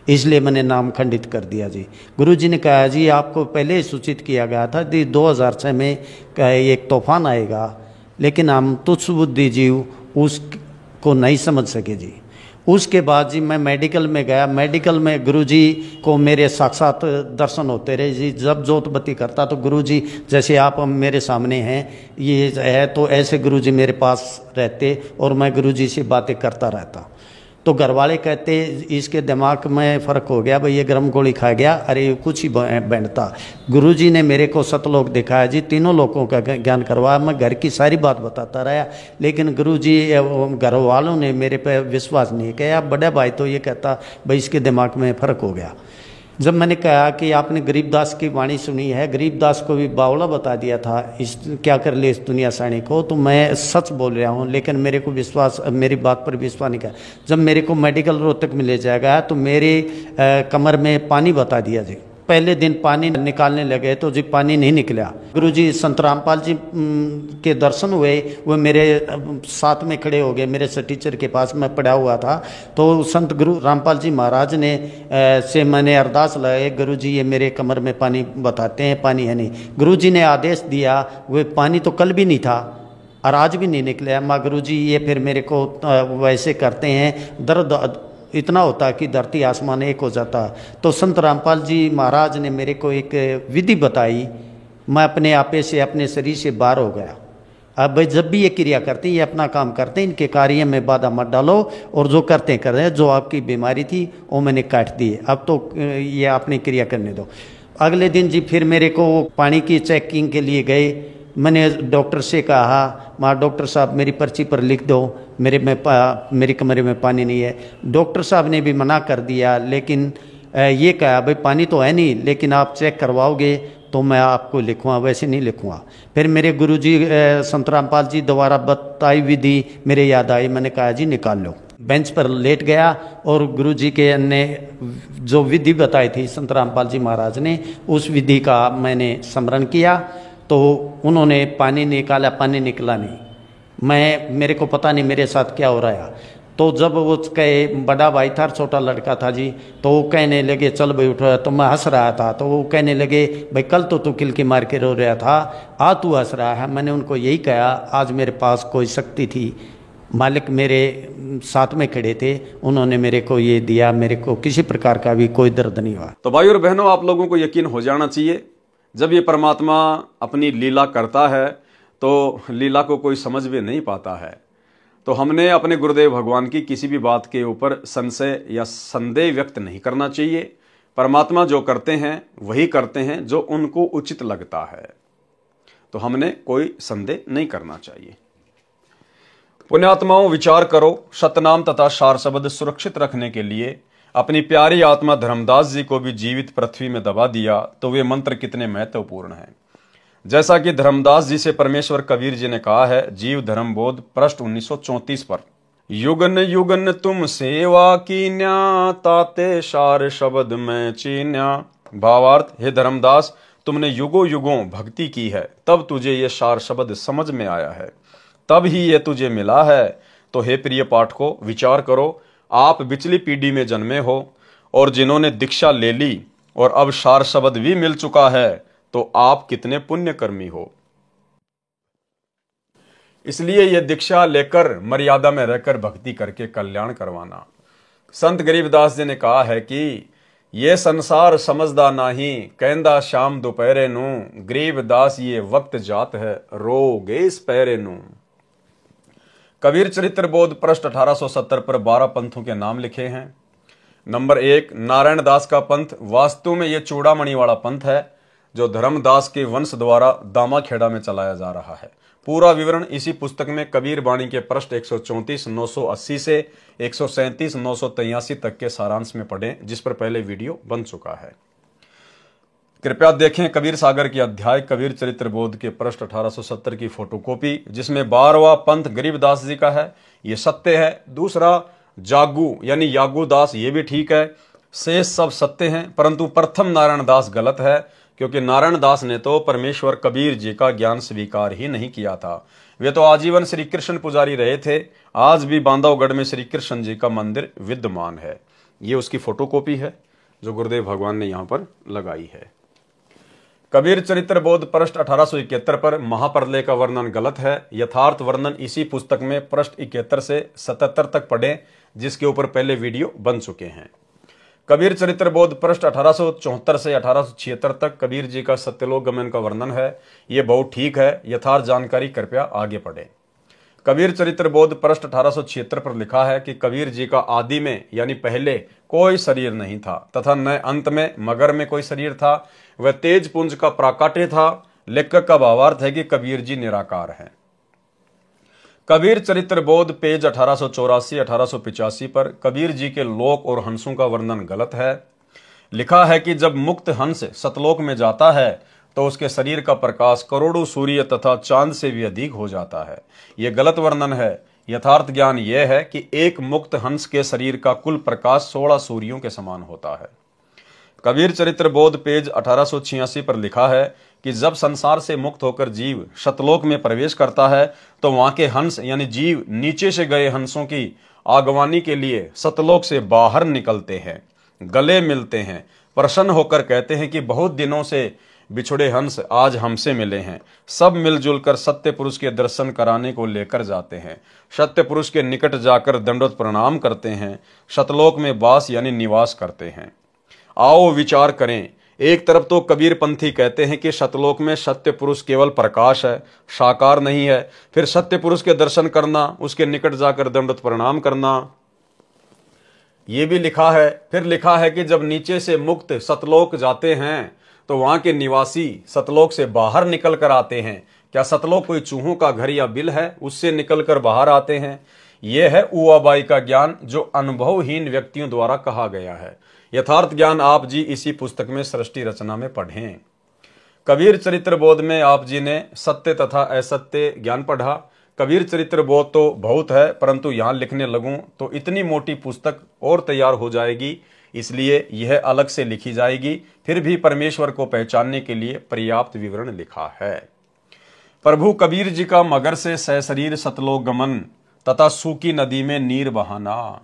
इसलिए मैंने नाम खंडित कर दिया जी। गुरुजी ने कहा, जी आपको पहले ही सूचित किया गया था कि 2006 में एक तूफान आएगा, लेकिन हम तुच्छ बुद्धि जीव उसको नहीं समझ सके जी। उसके बाद जी मैं मेडिकल में गया। मेडिकल में गुरुजी को मेरे साक्षात दर्शन होते रहे जी। जब जोतबत्ती करता तो गुरुजी जैसे आप मेरे सामने हैं ये है, तो ऐसे गुरुजी मेरे पास रहते और मैं गुरुजी से बातें करता रहता। तो घर वाले कहते इसके दिमाग में फ़र्क हो गया, भाई ये गर्म गोली खा गया, अरे कुछ ही बैंडता। गुरुजी ने मेरे को सतलोक दिखाया जी, तीनों लोगों का ज्ञान करवाया। मैं घर की सारी बात बताता रहा, लेकिन गुरुजी घर वालों ने मेरे पे विश्वास नहीं किया। बड़ा भाई तो ये कहता भाई इसके दिमाग में फ़र्क हो गया। जब मैंने कहा कि आपने गरीबदास की वाणी सुनी है, गरीबदास को भी बावला बता दिया था, इस क्या कर ले इस दुनिया साणी को, तो मैं सच बोल रहा हूँ, लेकिन मेरे को विश्वास, मेरी बात पर विश्वास नहीं किया। जब मेरे को मेडिकल रोहतक में ले जाया गया तो मेरे कमर में पानी बता दिया जी। पहले दिन पानी निकालने लगे तो जी पानी नहीं निकला। गुरुजी संत रामपाल जी के दर्शन हुए, वो मेरे साथ में खड़े हो गए, मेरे से टीचर के पास मैं पड़ा हुआ था। तो संत गुरु रामपाल जी महाराज ने से मैंने अरदास लगाई, गुरुजी ये मेरे कमर में पानी बताते हैं, पानी है नहीं। गुरुजी ने आदेश दिया, वो पानी तो कल भी नहीं था और आज भी नहीं निकला। माँ गुरुजी ये फिर मेरे को वैसे करते हैं, दर्द इतना होता कि धरती आसमान एक हो जाता। तो संत रामपाल जी महाराज ने मेरे को एक विधि बताई, मैं अपने आपे से, अपने शरीर से बाहर हो गया। अब भाई जब भी ये क्रिया करते हैं, ये अपना काम करते हैं, इनके कार्य में बाधा मत डालो, और जो करते हैं कर रहे हैं। जो आपकी बीमारी थी वो मैंने काट दी, अब तो ये आपने क्रिया करने दो। अगले दिन जी फिर मेरे को पानी की चेकिंग के लिए गए। मैंने डॉक्टर से कहा, माँ डॉक्टर साहब मेरी पर्ची पर लिख दो, मेरे कमरे में पानी नहीं है। डॉक्टर साहब ने भी मना कर दिया, लेकिन ये कहा भाई पानी तो है नहीं, लेकिन आप चेक करवाओगे तो मैं आपको लिखूँगा, वैसे नहीं लिखूँगा। फिर मेरे गुरुजी संत रामपाल जी द्वारा बताई विधि मेरे याद आई। मैंने कहा जी निकाल लो। बेंच पर लेट गया और गुरुजी के ने जो विधि बताई थी संत रामपाल जी महाराज ने, उस विधि का मैंने स्मरण किया। तो उन्होंने पानी निकाला, पानी निकला नहीं। मेरे को पता नहीं मेरे साथ क्या हो रहा है। तो जब वो कहे, बड़ा भाई था, छोटा लड़का था जी, तो वो कहने लगे चल भाई उठ। तो मैं हंस रहा था, तो वो कहने लगे भाई कल तो तू किलकी मार के रो रहा था, आज तू हंस रहा है। मैंने उनको यही कहा, आज मेरे पास कोई शक्ति थी, मालिक मेरे साथ में खड़े थे, उन्होंने मेरे को ये दिया, मेरे को किसी प्रकार का भी कोई दर्द नहीं हुआ। तो भाई और बहनों, आप लोगों को यकीन हो जाना चाहिए, जब ये परमात्मा अपनी लीला करता है तो लीला को कोई समझ भी नहीं पाता है। तो हमने अपने गुरुदेव भगवान की किसी भी बात के ऊपर संशय या संदेह व्यक्त नहीं करना चाहिए। परमात्मा जो करते हैं वही करते हैं जो उनको उचित लगता है, तो हमने कोई संदेह नहीं करना चाहिए। पुण्यात्माओं, विचार करो, सतनाम तथा सार शब्द सुरक्षित रखने के लिए अपनी प्यारी आत्मा धर्मदास जी को भी जीवित पृथ्वी में दबा दिया, तो वे मंत्र कितने महत्वपूर्ण हैं। जैसा कि धर्मदास जी से परमेश्वर कबीर जी ने कहा है, जीव धर्म बोध पृष्ठ 1934 पर, युगन युगन तुम सेवा कीन्या, ताते सार शब्द में चीन्या। भावार्थ, हे धर्मदास, तुमने युगों युगों भक्ति की है, तब तुझे ये सार शब्द समझ में आया है, तब ही ये तुझे मिला है। तो हे प्रिय पाठकों, विचार करो, आप पिछली पीढ़ी में जन्मे हो और जिन्होंने दीक्षा ले ली और अब सार शब्द भी मिल चुका है, तो आप कितने पुण्यकर्मी हो। इसलिए यह दीक्षा लेकर मर्यादा में रहकर भक्ति करके कल्याण करवाना। संत गरीबदास जी ने कहा है कि ये संसार समझदा नाही, कहंदा शाम दोपहरे नू, गरीबदास ये वक्त जात है, रो गए इस पहरे नू। कबीर चरित्र बोध पृष्ठ 1870 पर 12 पंथों के नाम लिखे हैं। नंबर 1, नारायण दास का पंथ। वास्तु में यह चूड़ामणि वाला पंथ है जो धर्मदास के वंश द्वारा दामाखेड़ा में चलाया जा रहा है। पूरा विवरण इसी पुस्तक में कबीर बाणी के पृष्ठ 134 980 से 137 983 तक के सारांश में पढ़ें, जिस पर पहले वीडियो बन चुका है। कृपया देखें कबीर सागर की अध्याय कबीर चरित्र बोध के पृष्ठ 1870 की फोटोकॉपी, जिसमें 12वां पंथ गरीबदास जी का है, ये सत्य है। दूसरा, जागू यानी यागू दास ये भी ठीक है, शेष सब सत्य हैं, परंतु प्रथम नारायण दास गलत है, क्योंकि नारायण दास ने तो परमेश्वर कबीर जी का ज्ञान स्वीकार ही नहीं किया था। वे तो आजीवन श्री कृष्ण पुजारी रहे थे। आज भी बांधवगढ़ में श्री कृष्ण जी का मंदिर विद्यमान है। ये उसकी फोटोकॉपी है जो गुरुदेव भगवान ने यहाँ पर लगाई है। कबीर चरित्र बोध पृष्ठ 1871 पर महाप्रलय का वर्णन गलत है। यथार्थ वर्णन इसी पुस्तक में पृष्ठ 71 से 77 तक पढ़ें, जिसके ऊपर पहले वीडियो बन चुके हैं। कबीर चरित्र बोध पृष्ठ 1874 से 1876 तक कबीर जी का सत्यलोक गमन का वर्णन है। ये बहुत ठीक है। यथार्थ जानकारी कृपया आगे पढ़ें। कबीर चरित्र बोध पृष्ठ 1876 पर लिखा है कि कबीर जी का आदि में यानी पहले कोई शरीर नहीं था तथा न अंत में मगर में कोई शरीर था। वह तेज पुंज का प्राकट्य था। लेखक का भावार्थ है कि कबीर जी निराकार हैं। कबीर चरित्र बोध पेज 1884-1885 पर कबीर जी के लोक और हंसों का वर्णन गलत है। लिखा है कि जब मुक्त हंस सतलोक में जाता है तो उसके शरीर का प्रकाश करोड़ों सूर्य तथा चांद से भी अधिक हो जाता है। यह गलत वर्णन है। यथार्थ ज्ञान यह है कि एक मुक्त हंस के शरीर का कुल प्रकाश 16 सूर्यों के समान होता है। कबीर चरित्र बोध पेज 1886 पर लिखा है कि जब संसार से मुक्त होकर जीव शतलोक में प्रवेश करता है तो वहां के हंस यानी जीव नीचे से गए हंसों की आगवानी के लिए सतलोक से बाहर निकलते हैं, गले मिलते हैं, प्रसन्न होकर कहते हैं कि बहुत दिनों से बिछुड़े हंस आज हमसे मिले हैं। सब मिलजुल कर सत्य पुरुष के दर्शन कराने को लेकर जाते हैं। सत्य पुरुष के निकट जाकर दंडवत प्रणाम करते हैं। शतलोक में वास यानी निवास करते हैं। आओ विचार करें। एक तरफ तो कबीर पंथी कहते हैं कि शतलोक में सत्य पुरुष केवल प्रकाश है, साकार नहीं है। फिर सत्य पुरुष के दर्शन करना, उसके निकट जाकर दंडवत प्रणाम करना, ये भी लिखा है। फिर लिखा है कि जब नीचे से मुक्त सतलोक जाते हैं तो वहां के निवासी सतलोक से बाहर निकल कर आते हैं। क्या सतलोक कोई चूहों का घर या बिल है? उससे निकलकर बाहर आते हैं। यह है उआबाई का ज्ञान जो अनुभवहीन व्यक्तियों द्वारा कहा गया है। यथार्थ ज्ञान आप जी इसी पुस्तक में सृष्टि रचना में पढ़ें। कबीर चरित्र बोध में आप जी ने सत्य तथा असत्य ज्ञान पढ़ा। कबीर चरित्र बोध तो बहुत है, परंतु यहां लिखने लगूं तो इतनी मोटी पुस्तक और तैयार हो जाएगी, इसलिए यह अलग से लिखी जाएगी। फिर भी परमेश्वर को पहचानने के लिए पर्याप्त विवरण लिखा है। प्रभु कबीर जी का मगर से सशरीर सतलोक गमन तथा सूखी नदी में नीर बहाना।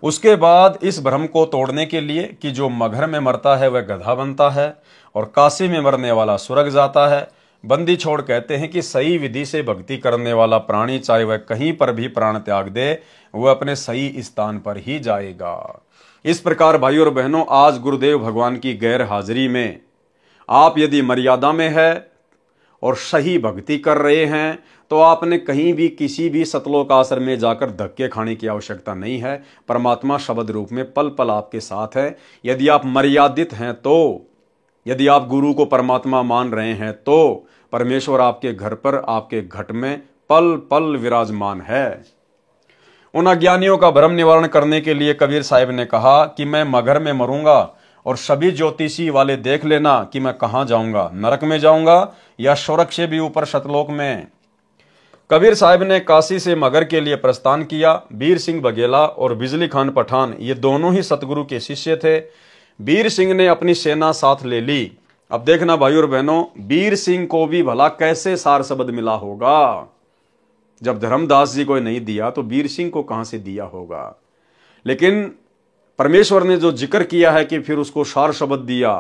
उसके बाद इस भ्रम को तोड़ने के लिए कि जो मगर में मरता है वह गधा बनता है और काशी में मरने वाला स्वर्ग जाता है, बंदी छोड़ कहते हैं कि सही विधि से भक्ति करने वाला प्राणी चाहे वह कहीं पर भी प्राण त्याग दे, वह अपने सही स्थान पर ही जाएगा। इस प्रकार भाइयों और बहनों, आज गुरुदेव भगवान की गैर हाजिरी में आप यदि मर्यादा में है और सही भक्ति कर रहे हैं तो आपने कहीं भी किसी भी सतलोक आश्रम में जाकर धक्के खाने की आवश्यकता नहीं है। परमात्मा शब्द रूप में पल पल आपके साथ है। यदि आप मर्यादित हैं तो, यदि आप गुरु को परमात्मा मान रहे हैं तो परमेश्वर आपके घर पर, आपके घट में पल पल विराजमान है। उन अज्ञानियों का भ्रम निवारण करने के लिए कबीर साहिब ने कहा कि मैं मगर में मरूंगा और सभी ज्योतिषी वाले देख लेना कि मैं कहां जाऊंगा, नरक में जाऊंगा या स्वर्ग से भी ऊपर शतलोक में। कबीर साहिब ने काशी से मगर के लिए प्रस्थान किया। वीर सिंह बघेला और बिजली खान पठान ये दोनों ही सतगुरु के शिष्य थे। वीर सिंह ने अपनी सेना साथ ले ली। अब देखना भाइयों और बहनों, वीर सिंह को भी भला कैसे सार शब्द मिला होगा। जब धर्मदास जी को नहीं दिया तो वीर सिंह को कहां से दिया होगा। लेकिन परमेश्वर ने जो जिक्र किया है कि फिर उसको सार शब्द दिया,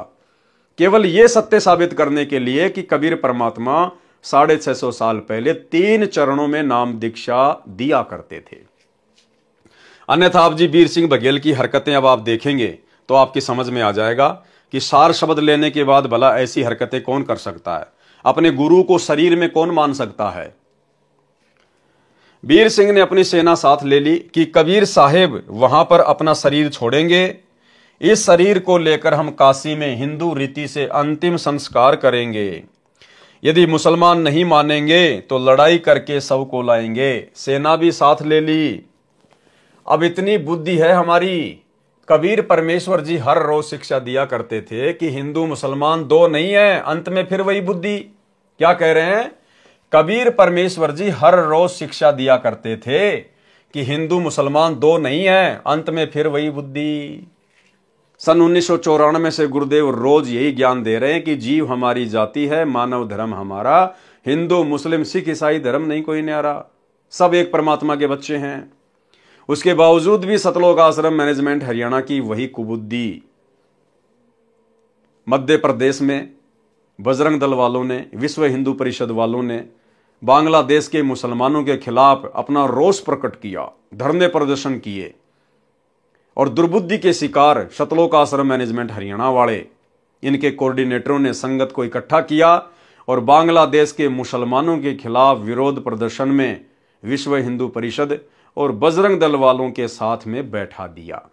केवल यह सत्य साबित करने के लिए कि कबीर परमात्मा 650 साल पहले 3 चरणों में नाम दीक्षा दिया करते थे। अन्यथा आप जी वीर सिंह बघेल की हरकतें अब आप देखेंगे तो आपकी समझ में आ जाएगा कि सार शब्द लेने के बाद भला ऐसी हरकतें कौन कर सकता है। अपने गुरु को शरीर में कौन मान सकता है। वीर सिंह ने अपनी सेना साथ ले ली कि कबीर साहेब वहां पर अपना शरीर छोड़ेंगे। इस शरीर को लेकर हम काशी में हिंदू रीति से अंतिम संस्कार करेंगे। यदि मुसलमान नहीं मानेंगे तो लड़ाई करके सब को लाएंगे। सेना भी साथ ले ली। अब इतनी बुद्धि है हमारी। कबीर परमेश्वर जी हर रोज शिक्षा दिया करते थे कि हिंदू मुसलमान दो नहीं है। अंत में फिर वही बुद्धि क्या कह रहे हैं। कबीर परमेश्वर जी हर रोज शिक्षा दिया करते थे कि हिंदू मुसलमान दो नहीं है, अंत में फिर वही बुद्धि। सन 1994 से गुरुदेव रोज यही ज्ञान दे रहे हैं कि जीव हमारी जाति है, मानव धर्म हमारा, हिंदू मुस्लिम सिख ईसाई धर्म नहीं कोई न्यारा, सब एक परमात्मा के बच्चे हैं। उसके बावजूद भी सतलोक आश्रम मैनेजमेंट हरियाणा की वही कुबुद्धि। मध्य प्रदेश में बजरंग दल वालों ने, विश्व हिंदू परिषद वालों ने बांग्लादेश के मुसलमानों के खिलाफ अपना रोष प्रकट किया, धरने प्रदर्शन किए और दुर्बुद्धि के शिकार सतलोक आश्रम मैनेजमेंट हरियाणा वाले, इनके कोऑर्डिनेटरों ने संगत को इकट्ठा किया और बांग्लादेश के मुसलमानों के खिलाफ विरोध प्रदर्शन में विश्व हिंदू परिषद और बजरंग दल वालों के साथ में बैठा दिया।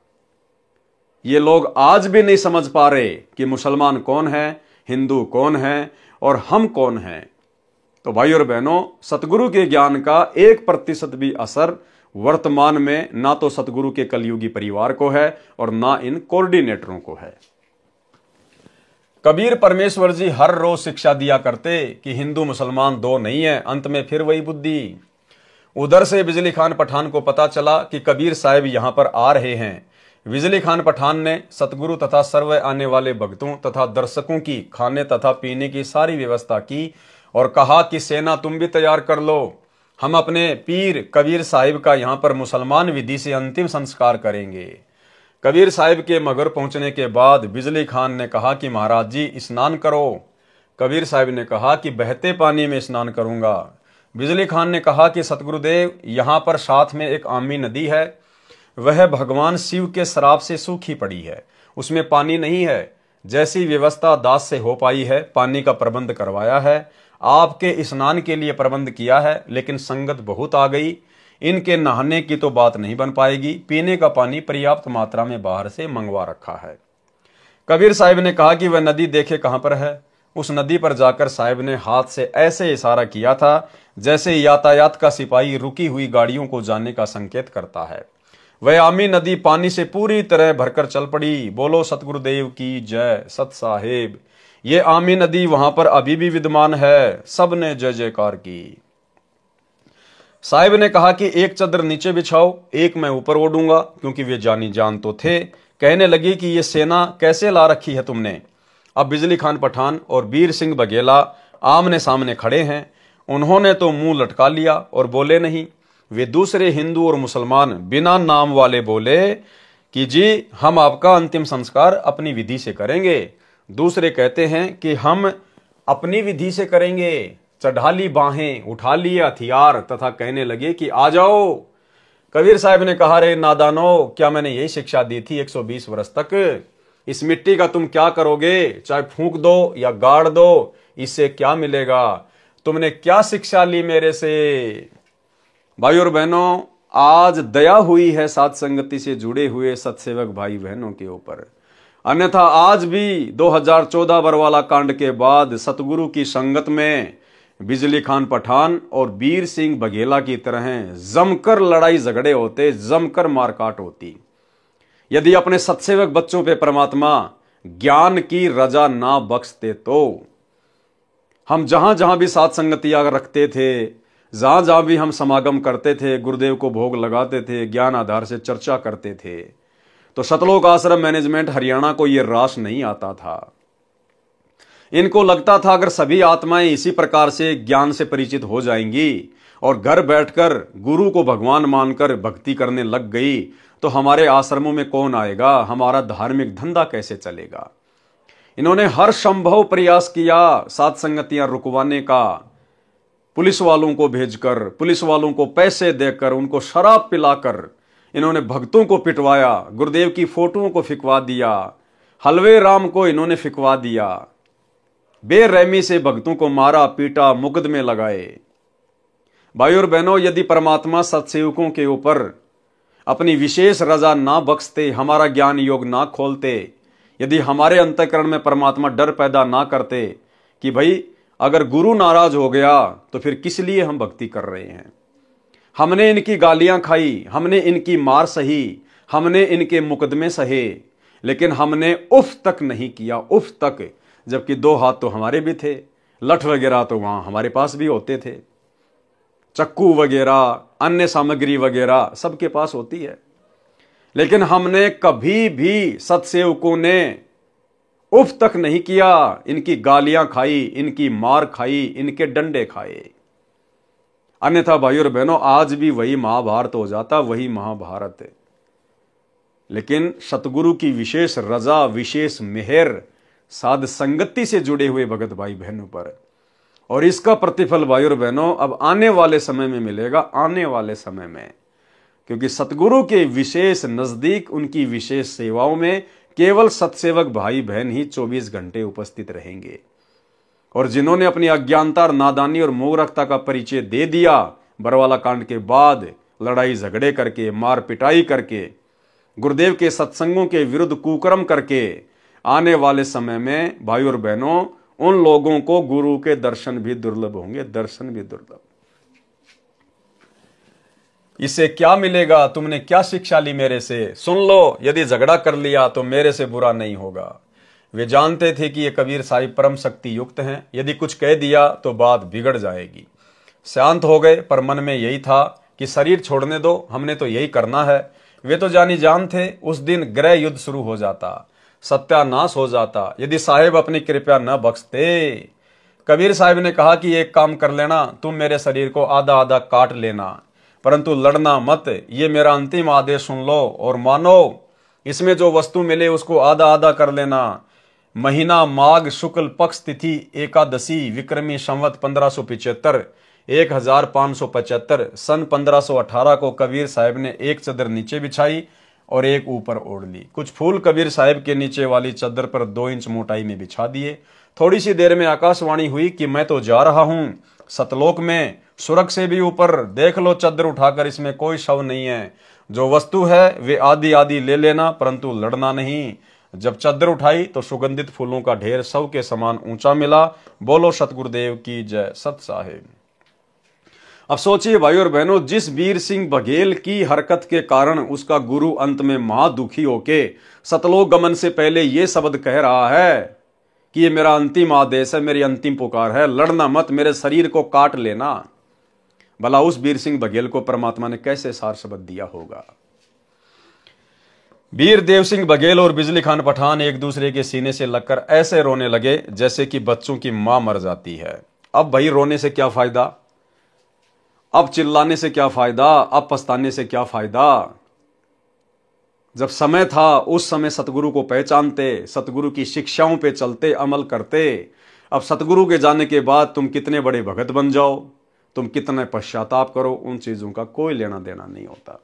ये लोग आज भी नहीं समझ पा रहे कि मुसलमान कौन है, हिंदू कौन है और हम कौन हैं। तो भाई और बहनों, सतगुरु के ज्ञान का 1% भी असर वर्तमान में ना तो सतगुरु के कलयुगी परिवार को है और ना इन कोऑर्डिनेटरों को है। कबीर परमेश्वर जी हर रोज शिक्षा दिया करते कि हिंदू मुसलमान दो नहीं है, अंत में फिर वही बुद्धि। उधर से बिजली खान पठान को पता चला कि कबीर साहब यहां पर आ रहे हैं। बिजली खान पठान ने सतगुरु तथा सर्व आने वाले भक्तों तथा दर्शकों की खाने तथा पीने की सारी व्यवस्था की और कहा कि सेना तुम भी तैयार कर लो, हम अपने पीर कबीर साहिब का यहां पर मुसलमान विधि से अंतिम संस्कार करेंगे। कबीर साहिब के मगर पहुंचने के बाद बिजली खान ने कहा कि महाराज जी स्नान करो। कबीर साहिब ने कहा कि बहते पानी में स्नान करूंगा। बिजली खान ने कहा कि सतगुरुदेव यहां पर साथ में एक आमी नदी है, वह भगवान शिव के श्राप से सूखी पड़ी है, उसमें पानी नहीं है। जैसी व्यवस्था दास से हो पाई है पानी का प्रबंध करवाया है, आपके स्नान के लिए प्रबंध किया है, लेकिन संगत बहुत आ गई, इनके नहाने की तो बात नहीं बन पाएगी। पीने का पानी पर्याप्त मात्रा में बाहर से मंगवा रखा है। कबीर साहिब ने कहा कि वह नदी देखे कहां पर है। उस नदी पर जाकर साहिब ने हाथ से ऐसे इशारा किया था जैसे यातायात का सिपाही रुकी हुई गाड़ियों को जाने का संकेत करता है। वह आमी नदी पानी से पूरी तरह भरकर चल पड़ी। बोलो सतगुरुदेव की जय। सत साहेब, ये आमी नदी वहां पर अभी भी विद्यमान है। सबने जय जयकार की। साहिब ने कहा कि एक चादर नीचे बिछाओ, एक मैं ऊपर ओढ़ूंगा, क्योंकि वे जानी जान तो थे। कहने लगे कि ये सेना कैसे ला रखी है तुमने। अब बिजली खान पठान और वीर सिंह बघेला आमने सामने खड़े हैं। उन्होंने तो मुंह लटका लिया और बोले नहीं। वे दूसरे हिंदू और मुसलमान बिना नाम वाले बोले कि जी हम आपका अंतिम संस्कार अपनी विधि से करेंगे। दूसरे कहते हैं कि हम अपनी विधि से करेंगे। चढ़ा ली बाहें, उठा लिए हथियार तथा कहने लगे कि आ जाओ। कबीर साहब ने कहा, रे नादानो, क्या मैंने यही शिक्षा दी थी 120 वर्ष तक? इस मिट्टी का तुम क्या करोगे? चाहे फूंक दो या गाड़ दो, इससे क्या मिलेगा? तुमने क्या शिक्षा ली मेरे से? भाई और बहनों, आज दया हुई है साध संगति से जुड़े हुए सत्सेवक भाई बहनों के ऊपर, अन्यथा आज भी 2014 बरवाला कांड के बाद सतगुरु की संगत में बिजली खान पठान और वीर सिंह बघेला की तरह जमकर लड़ाई झगड़े होते, जमकर मारकाट होती। यदि अपने सत्सेवक बच्चों पे परमात्मा ज्ञान की रजा ना बख्शते तो हम जहां जहां भी साथ संगतियां रखते थे, जहां जहां भी हम समागम करते थे, गुरुदेव को भोग लगाते थे, ज्ञान आधार से चर्चा करते थे, तो सतलोक आश्रम मैनेजमेंट हरियाणा को यह रास नहीं आता था। इनको लगता था अगर सभी आत्माएं इसी प्रकार से ज्ञान से परिचित हो जाएंगी और घर बैठकर गुरु को भगवान मानकर भक्ति करने लग गई तो हमारे आश्रमों में कौन आएगा, हमारा धार्मिक धंधा कैसे चलेगा। इन्होंने हर संभव प्रयास किया साथ संगतियां रुकवाने का, पुलिस वालों को भेजकर, पुलिस वालों को पैसे देकर, उनको शराब पिलाकर इन्होंने भक्तों को पिटवाया, गुरुदेव की फोटोओं को फिकवा दिया, हलवे राम को इन्होंने फिकवा दिया, बेरहमी से भक्तों को मारा पीटा, मुकदमे लगाए। भाई और बहनों, यदि परमात्मा सत्सेवकों के ऊपर अपनी विशेष रजा ना बख्शते, हमारा ज्ञान योग ना खोलते, यदि हमारे अंतःकरण में परमात्मा डर पैदा ना करते कि भाई अगर गुरु नाराज हो गया तो फिर किस लिए हम भक्ति कर रहे हैं। हमने इनकी गालियां खाई, हमने इनकी मार सही, हमने इनके मुकदमे सहे, लेकिन हमने उफ तक नहीं किया, उफ तक। जबकि 2 हाथ तो हमारे भी थे, लठ वगैरह तो वहां हमारे पास भी होते थे। चक्कू वगैरह, अन्य सामग्री वगैरह सबके पास होती है। लेकिन हमने कभी भी सत्सेवकों ने उफ तक नहीं किया। इनकी गालियां खाई, इनकी मार खाई, इनके डंडे खाए। अन्यथा भाइयों और बहनों, आज भी वही महाभारत हो जाता, वही महाभारत है। लेकिन सतगुरु की विशेष रजा, विशेष मेहर साध संगति से जुड़े हुए भगत भाई बहनों पर, और इसका प्रतिफल भाइयों और बहनों अब आने वाले समय में मिलेगा, आने वाले समय में। क्योंकि सतगुरु के विशेष नजदीक, उनकी विशेष सेवाओं में केवल सत्सेवक भाई बहन ही 24 घंटे उपस्थित रहेंगे। और जिन्होंने अपनी अज्ञानता और नादानी और मूर्खता का परिचय दे दिया, बरवाला कांड के बाद लड़ाई झगड़े करके, मार पिटाई करके, गुरुदेव के सत्संगों के विरुद्ध कुकर्म करके, आने वाले समय में भाई और बहनों उन लोगों को गुरु के दर्शन भी दुर्लभ होंगे, दर्शन भी दुर्लभ। इससे क्या मिलेगा? तुमने क्या शिक्षा ली मेरे से? सुन लो, यदि झगड़ा कर लिया तो मेरे से बुरा नहीं होगा। वे जानते थे कि ये कबीर साहिब परम शक्ति युक्त हैं, यदि कुछ कह दिया तो बात बिगड़ जाएगी। शांत हो गए, पर मन में यही था कि शरीर छोड़ने दो, हमने तो यही करना है। वे तो जानी जान थे, उस दिन गृह युद्ध शुरू हो जाता, सत्यानाश हो जाता, यदि साहिब अपनी कृपया न बख्शते। कबीर साहिब ने कहा कि एक काम कर लेना, तुम मेरे शरीर को आधा आधा काट लेना, परंतु लड़ना मत। ये मेरा अंतिम आदेश सुन लो और मानो। इसमें जो वस्तु मिले उसको आधा आधा कर लेना। महीना माघ शुक्ल पक्ष तिथि एकादशी, विक्रमी संवत 1575, 1575 सन 1518 को कबीर साहिब ने एक चादर नीचे बिछाई और एक ऊपर ओढ़ ली। कुछ फूल कबीर साहिब के नीचे वाली चादर पर 2 इंच मोटाई में बिछा दिए। थोड़ी सी देर में आकाशवाणी हुई कि मैं तो जा रहा हूं सतलोक में, सुरग से भी ऊपर, देख लो चादर उठाकर, इसमें कोई शव नहीं है। जो वस्तु है वे आधी आधी ले लेना, परंतु लड़ना नहीं। जब चादर उठाई तो सुगंधित फूलों का ढेर शव के समान ऊंचा मिला। बोलो सतगुरुदेव की जय, सत साहिब। अब सोचिए भाई और बहनों, जिस वीर सिंह बघेल की हरकत के कारण उसका गुरु अंत में महादुखी होके सतलोक गमन से पहले ये शब्द कह रहा है कि ये मेरा अंतिम आदेश है, मेरी अंतिम पुकार है, लड़ना मत, मेरे शरीर को काट लेना। भला उस वीर सिंह बघेल को परमात्मा ने कैसे सार शब्द दिया होगा? वीर देव सिंह बघेल और बिजली खान पठान एक दूसरे के सीने से लगकर ऐसे रोने लगे जैसे कि बच्चों की मां मर जाती है। अब भाई रोने से क्या फायदा? अब चिल्लाने से क्या फायदा? अब पछताने से क्या फायदा? जब समय था उस समय सतगुरु को पहचानते, सतगुरु की शिक्षाओं पे चलते, अमल करते। अब सतगुरु के जाने के बाद तुम कितने बड़े भगत बन जाओ, तुम कितने पश्चाताप करो, उन चीजों का कोई लेना देना नहीं होता।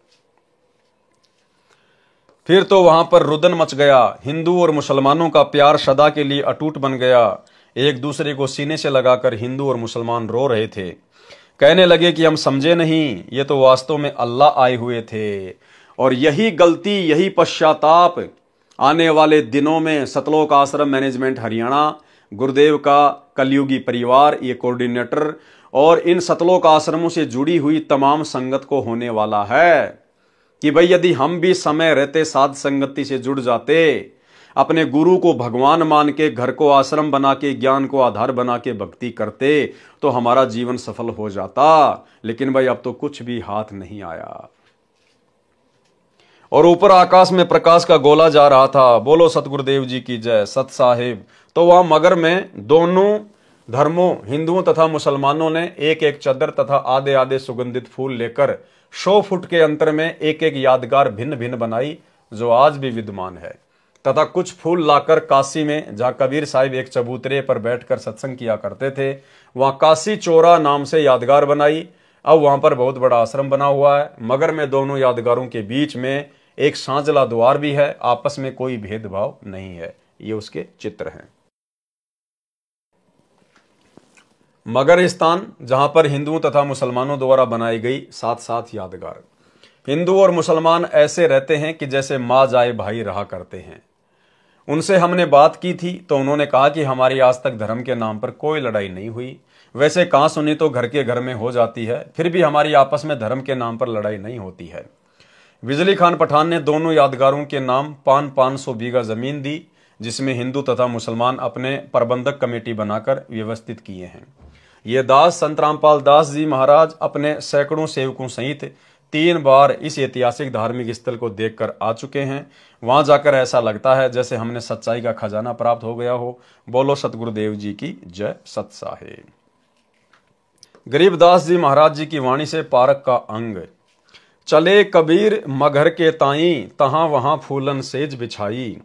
फिर तो वहां पर रुदन मच गया। हिंदू और मुसलमानों का प्यार सदा के लिए अटूट बन गया। एक दूसरे को सीने से लगाकर हिंदू और मुसलमान रो रहे थे। कहने लगे कि हम समझे नहीं, ये तो वास्तव में अल्लाह आए हुए थे। और यही गलती, यही पश्चाताप आने वाले दिनों में सतलोक आश्रम मैनेजमेंट हरियाणा, गुरुदेव का कलयुगी परिवार, ये कोऑर्डिनेटर और इन सतलोक आश्रमों से जुड़ी हुई तमाम संगत को होने वाला है कि भाई यदि हम भी समय रहते साध संगति से जुड़ जाते, अपने गुरु को भगवान मान के, घर को आश्रम बना के, ज्ञान को आधार बना के भक्ति करते, तो हमारा जीवन सफल हो जाता। लेकिन भाई अब तो कुछ भी हाथ नहीं आया। और ऊपर आकाश में प्रकाश का गोला जा रहा था। बोलो सतगुरुदेव जी की जय, सत साहिब। तो वहां मगर में दोनों धर्मों, हिंदुओं तथा मुसलमानों ने एक एक चादर तथा आधे आधे सुगंधित फूल लेकर 100 फुट के अंतर में एक एक यादगार भिन्न भिन्न बनाई, जो आज भी विद्यमान है। तथा कुछ फूल लाकर काशी में, जहां कबीर साहिब एक चबूतरे पर बैठकर सत्संग किया करते थे, वहां काशी चौरा नाम से यादगार बनाई। अब वहां पर बहुत बड़ा आश्रम बना हुआ है। मगर में दोनों यादगारों के बीच में एक सांझला द्वार भी है। आपस में कोई भेदभाव नहीं है। ये उसके चित्र हैं। मगर स्थान जहां पर हिंदुओं तथा मुसलमानों द्वारा बनाई गई 7-7 यादगार। हिंदू और मुसलमान ऐसे रहते हैं कि जैसे माँ जाए भाई रहा करते हैं। उनसे हमने बात की थी तो उन्होंने कहा कि हमारी आज तक धर्म के नाम पर कोई लड़ाई नहीं हुई। वैसे कहां सुनी तो घर के घर में हो जाती है, फिर भी हमारी आपस में धर्म के नाम पर लड़ाई नहीं होती है। बिजली खान पठान ने दोनों यादगारों के नाम 500 बीघा जमीन दी, जिसमें हिंदू तथा मुसलमान अपने प्रबंधक कमेटी बनाकर व्यवस्थित किए हैं। ये दास संत रामपाल दास जी महाराज अपने सैकड़ों सेवकों सहित 3 बार इस ऐतिहासिक धार्मिक स्थल को देखकर आ चुके हैं। वहां जाकर ऐसा लगता है जैसे हमने सच्चाई का खजाना प्राप्त हो गया हो। बोलो सतगुरुदेव जी की जय। सत साहेब। गरीबदास जी महाराज जी की वाणी से पारक का अंग। चले कबीर मगर के ताई, तहां वहां फूलन सेज बिछाई।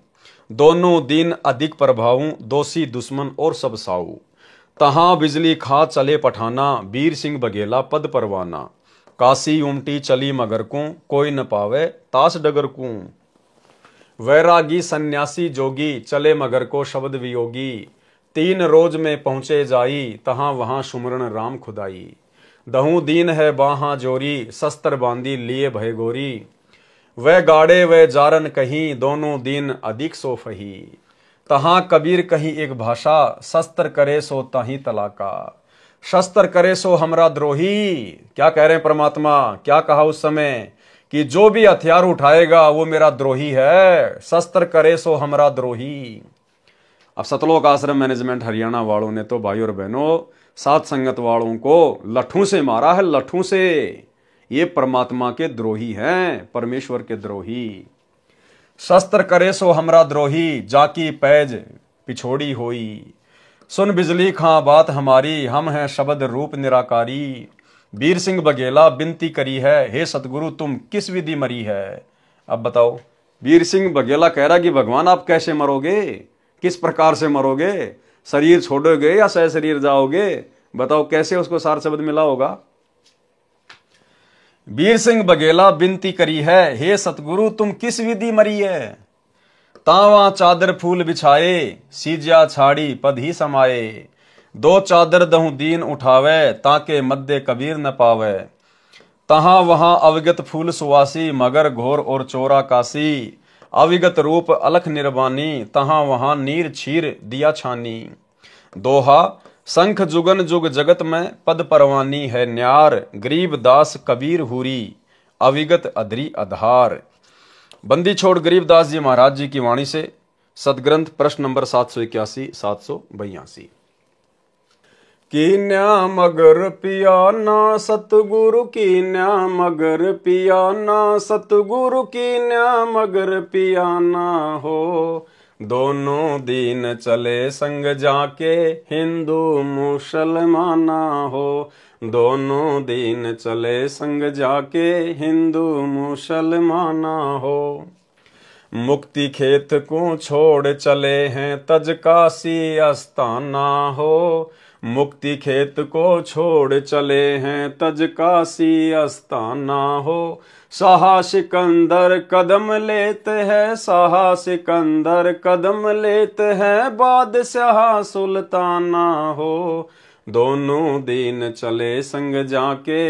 दोनों दिन अधिक प्रभाऊ, दोषी दुश्मन और सब साऊ। तहां बिजली खा चले पठाना, वीर सिंह बघेला पद परवाना। काशी उमटी चली मगर को, कोई न पावे तास डगर को। वैरागी सन्यासी जोगी, चले मगर को शब्द वियोगी। 3 रोज में पहुंचे जाई, तहां वहां सुमरण राम खुदाई। दहू दीन है बाहा जोरी, शस्त्र बांधी लिए भय गोरी। वह गाड़े वह जारन कहीं, दोनों दिन अधिक सो फही। तहां कबीर कहीं एक भाषा, शस्त्र करे सो ताही तलाका। शस्त्र करे सो हमरा द्रोही। क्या कह रहे हैं परमात्मा? क्या कहा उस समय कि जो भी हथियार उठाएगा वो मेरा द्रोही है। शस्त्र करे सो हमरा द्रोही। अब सतलोक आश्रम मैनेजमेंट हरियाणा वालों ने तो भाई और बहनों सात संगत वालों को लठों से मारा है, लठों से। ये परमात्मा के द्रोही हैं, परमेश्वर के द्रोही। शस्त्र करे सो हमरा द्रोही, जाकी पैज पिछोड़ी होई। सुन बिजली खां बात हमारी, हम हैं शब्द रूप निराकारी। वीर सिंह बघेला बिनती करी है, हे सतगुरु तुम किस विधि मरी है। अब बताओ, वीर सिंह बघेला कह रहा कि भगवान आप कैसे मरोगे, किस प्रकार से मरोगे, शरीर छोड़ोगे या सह शरीर जाओगे? बताओ कैसे उसको सार शब्द मिला होगा। वीर सिंह बघेला बिनती करी है, हे सतगुरु तुम किस विधि मरी है। तावा चादर फूल बिछाए, सीजा छाड़ी पद ही समाए। 2 चादर दहु दीन उठावे, ताके मध्य कबीर न पावे। तहां वहां अविगत फूल सुवासी, मगर घोर और चोरा काशी। अविगत रूप अलख निर्वाणी, तहां वहां नीर छीर दिया छानी। दोहा, शंख जुगन जुग जगत में पद परवानी है न्यार। गरीब दास कबीर हुरी, अविगत अधरी आधार। बंदी छोड़ गरीबदास जी महाराज जी की वाणी से सदग्रंथ प्रश्न नंबर 781 782। कीन्या मगर पियाना सतगुरु, कीन्या मगर पियाना सतगुरु, कीन्या मगर पियाना हो। दोनों दिन चले संग जाके, हिंदू मुसलमाना हो। दोनों दिन चले संग जाके, हिंदू मुसलमाना हो। मुक्ति खेत को छोड़ चले हैं, तज काशी अस्ताना हो। मुक्ति खेत को छोड़ चले हैं, तज काशी अस्ताना हो। शाह सिकंदर कदम लेते हैं, शाह सिकंदर कदम लेते हैं, बादशाह सुल्ताना हो। दोनों दिन चले संग जाके,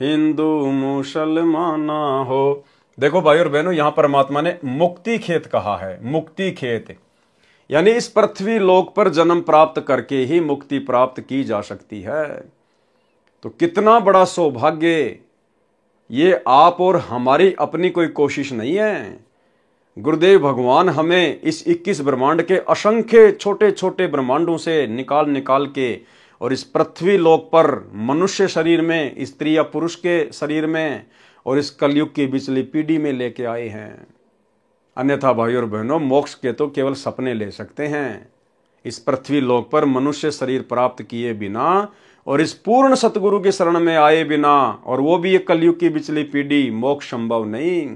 हिंदू मुसलमाना हो। देखो भाई और बहनों, यहां परमात्मा ने मुक्ति खेत कहा है। मुक्ति खेत यानी इस पृथ्वी लोक पर जन्म प्राप्त करके ही मुक्ति प्राप्त की जा सकती है। तो कितना बड़ा सौभाग्य! ये आप और हमारी अपनी कोई कोशिश नहीं है। गुरुदेव भगवान हमें इस 21 ब्रह्मांड के असंख्य छोटे छोटे ब्रह्मांडों से निकाल निकाल के और इस पृथ्वी लोक पर मनुष्य शरीर में, स्त्री या पुरुष के शरीर में और इस कलयुग की बिचली पीढ़ी में लेके आए हैं। अन्यथा भाई और बहनों, मोक्ष के तो केवल सपने ले सकते हैं। इस पृथ्वी लोक पर मनुष्य शरीर प्राप्त किए बिना और इस पूर्ण सतगुरु की शरण में आए बिना, और वो भी एक कलयुग की बिचली पीढ़ी, मोक्ष संभव नहीं।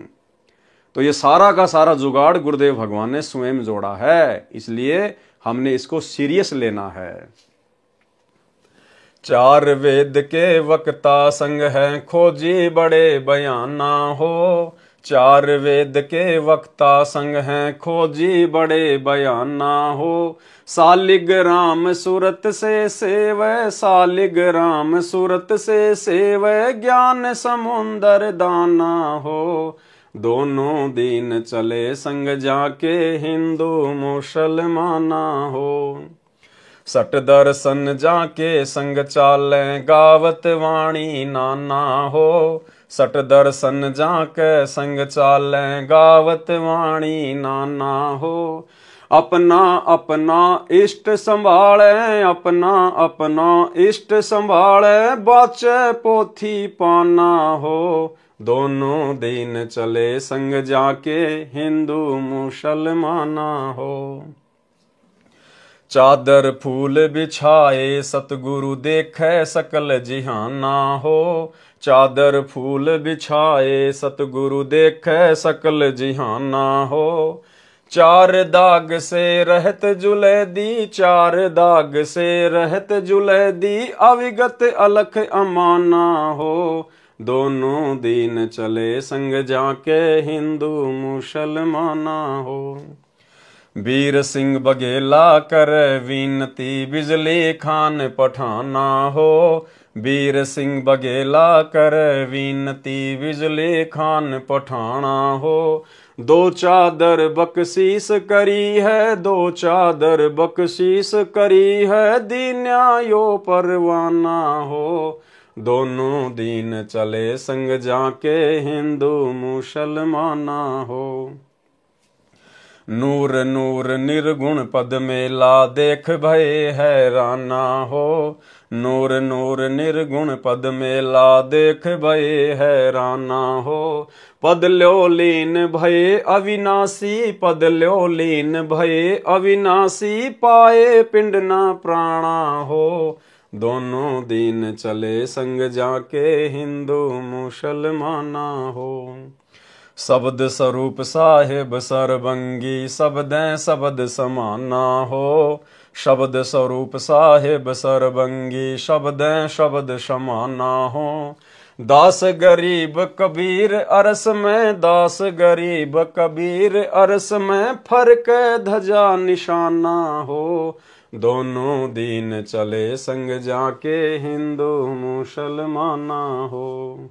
तो ये सारा का सारा जुगाड़ गुरुदेव भगवान ने स्वयं जोड़ा है, इसलिए हमने इसको सीरियस लेना है। 4 वेद के वक्ता संग है, खोजी बड़े बयाना हो। 4 वेद के वक्ता संग हैं, खोजी बड़े बयाना हो। सालिग्राम सूरत से सेवै, सालिग्राम सूरत से सेवै, ज्ञान समुंदर दाना हो। दोनों दिन चले संग जाके, हिंदू मुसलमाना हो। सट दर्शन जाके संग चाले, गावत वाणी नाना हो। सट दर्शन जाके संग चाले, गावत वाणी नाना हो। अपना अपना इष्ट संभाले, अपना अपना इष्ट संभाले, बाचे पोथी पाना हो। दोनों दिन चले संग जाके, हिंदू मुसलमाना हो। चादर फूल बिछाए, सतगुरु देखे सकल जिहाना हो। चादर फूल बिछाए, सतगुरु देखे सकल जिहाना हो। चार दाग से रहत जुलैदी, चार दाग से रहत जुलैदी, अविगत अलख अमाना हो। दोनों दिन चले संग जाके, हिंदू मुसलमाना हो। वीर सिंह बघेला कर विनती, बिजली खान पठाना हो। वीर सिंह बघेला कर विनती, बिजली खान पठाना हो। दो चादर बख्शीश करी है, दो चादर बख्शीश करी है, दीन्यायो परवाना हो। दोनों दिन चले संग जाके, हिंदू मुसलमाना हो। नूर नूर निर्गुण पद मेला, देख भय हैराना हो। नूर नूर निर्गुण पद मेला, देख भय हैराना हो। पद ल्यो लीन भय अविनाशी, पद ल्यो लीन भय अविनाशी, पाए पिंड ना प्राणा हो। दोनों दिन चले संग जाके, हिंदू मुसलमाना हो। शब्द स्वरूप साहेब सरबंगी, शब्दें शब्द समाना हो। शब्द स्वरूप साहेब सरबंगी, शब्दें शब्द समाना हो। दास गरीब कबीर अरस में, दास गरीब कबीर अरस में, फर्क ध्वजा निशाना हो। दोनों दिन चले संग जाके, हिंदू मुसलमाना हो।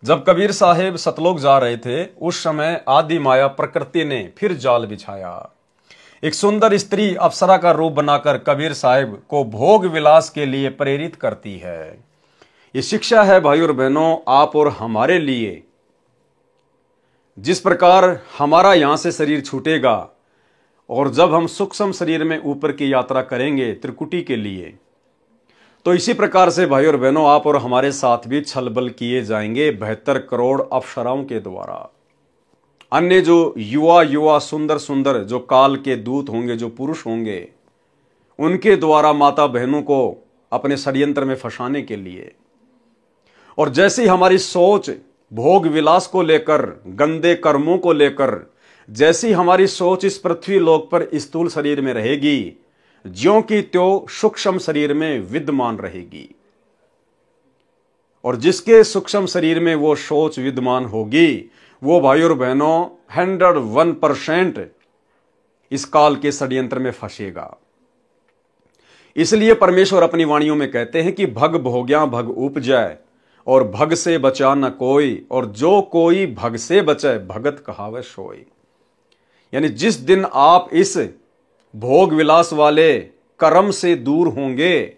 जब कबीर साहेब सतलोक जा रहे थे, उस समय आदि माया प्रकृति ने फिर जाल बिछाया। एक सुंदर स्त्री अप्सरा का रूप बनाकर कबीर साहेब को भोग विलास के लिए प्रेरित करती है। ये शिक्षा है भाई और बहनों, आप और हमारे लिए। जिस प्रकार हमारा यहां से शरीर छूटेगा और जब हम सूक्ष्म शरीर में ऊपर की यात्रा करेंगे त्रिकुटी के लिए, तो इसी प्रकार से भाई और बहनों आप और हमारे साथ भी छलबल किए जाएंगे 72 करोड़ अप्सराओं के द्वारा। अन्य जो युवा सुंदर सुंदर जो काल के दूत होंगे, जो पुरुष होंगे, उनके द्वारा माता बहनों को अपने षड्यंत्र में फंसाने के लिए। और जैसी हमारी सोच भोग विलास को लेकर, गंदे कर्मों को लेकर, जैसी हमारी सोच इस पृथ्वी लोक पर स्थूल शरीर में रहेगी, ज्यों की त्यों सूक्ष्म शरीर में विद्यमान रहेगी। और जिसके सूक्ष्म शरीर में वो सोच विद्यमान होगी, वो भाई और बहनों 101% इस काल के षड्यंत्र में फंसेगा। इसलिए परमेश्वर अपनी वाणियों में कहते हैं कि भग भोग्या भग उपजय, और भग से बचा न कोई, और जो कोई भग से बचे भगत कहावे सोई। यानी जिस दिन आप इस भोग विलास वाले कर्म से दूर होंगे,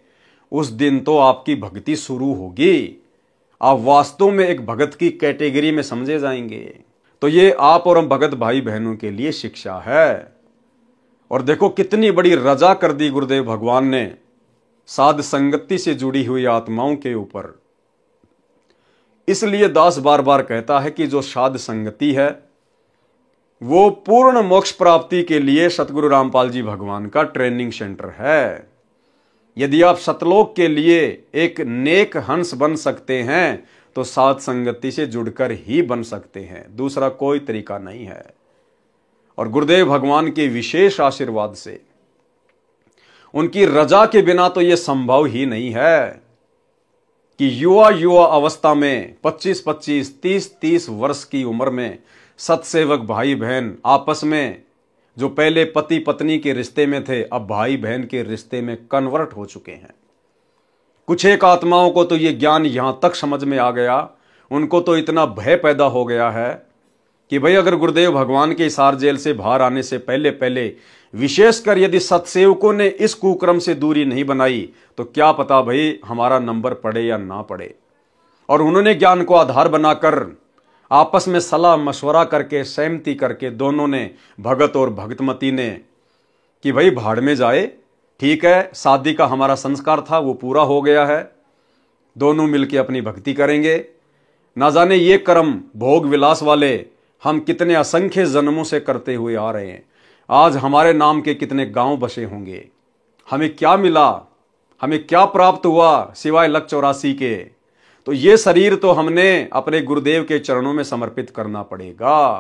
उस दिन तो आपकी भक्ति शुरू होगी। आप वास्तव में एक भगत की कैटेगरी में समझे जाएंगे। तो ये आप और हम भगत भाई बहनों के लिए शिक्षा है। और देखो कितनी बड़ी रजा कर दी गुरुदेव भगवान ने साध संगति से जुड़ी हुई आत्माओं के ऊपर। इसलिए दास बार बार कहता है कि जो साध संगति है वो पूर्ण मोक्ष प्राप्ति के लिए सतगुरु रामपाल जी भगवान का ट्रेनिंग सेंटर है। यदि आप सतलोक के लिए एक नेक हंस बन सकते हैं तो साध संगति से जुड़कर ही बन सकते हैं, दूसरा कोई तरीका नहीं है। और गुरुदेव भगवान के विशेष आशीर्वाद से, उनकी रजा के बिना तो यह संभव ही नहीं है कि युवा अवस्था में 25-25, 30-30 वर्ष की उम्र में सतसेवक भाई बहन आपस में जो पहले पति पत्नी के रिश्ते में थे, अब भाई बहन के रिश्ते में कन्वर्ट हो चुके हैं। कुछ एक आत्माओं को तो ये ज्ञान यहां तक समझ में आ गया, उनको तो इतना भय पैदा हो गया है कि भाई अगर गुरुदेव भगवान के हिसार जेल से बाहर आने से पहले विशेषकर यदि सतसेवकों ने इस कुक्रम से दूरी नहीं बनाई तो क्या पता भाई हमारा नंबर पड़े या ना पड़े। और उन्होंने ज्ञान को आधार बनाकर आपस में सलाह मशवरा करके सहमति करके दोनों ने, भगत और भगतमती ने, कि भाई भाड़ में जाए, ठीक है, शादी का हमारा संस्कार था वो पूरा हो गया है, दोनों मिलके अपनी भक्ति करेंगे। ना जाने ये कर्म भोग विलास वाले हम कितने असंख्य जन्मों से करते हुए आ रहे हैं। आज हमारे नाम के कितने गांव बसे होंगे, हमें क्या मिला, हमें क्या प्राप्त हुआ सिवाय लक 84 के। तो ये शरीर तो हमने अपने गुरुदेव के चरणों में समर्पित करना पड़ेगा।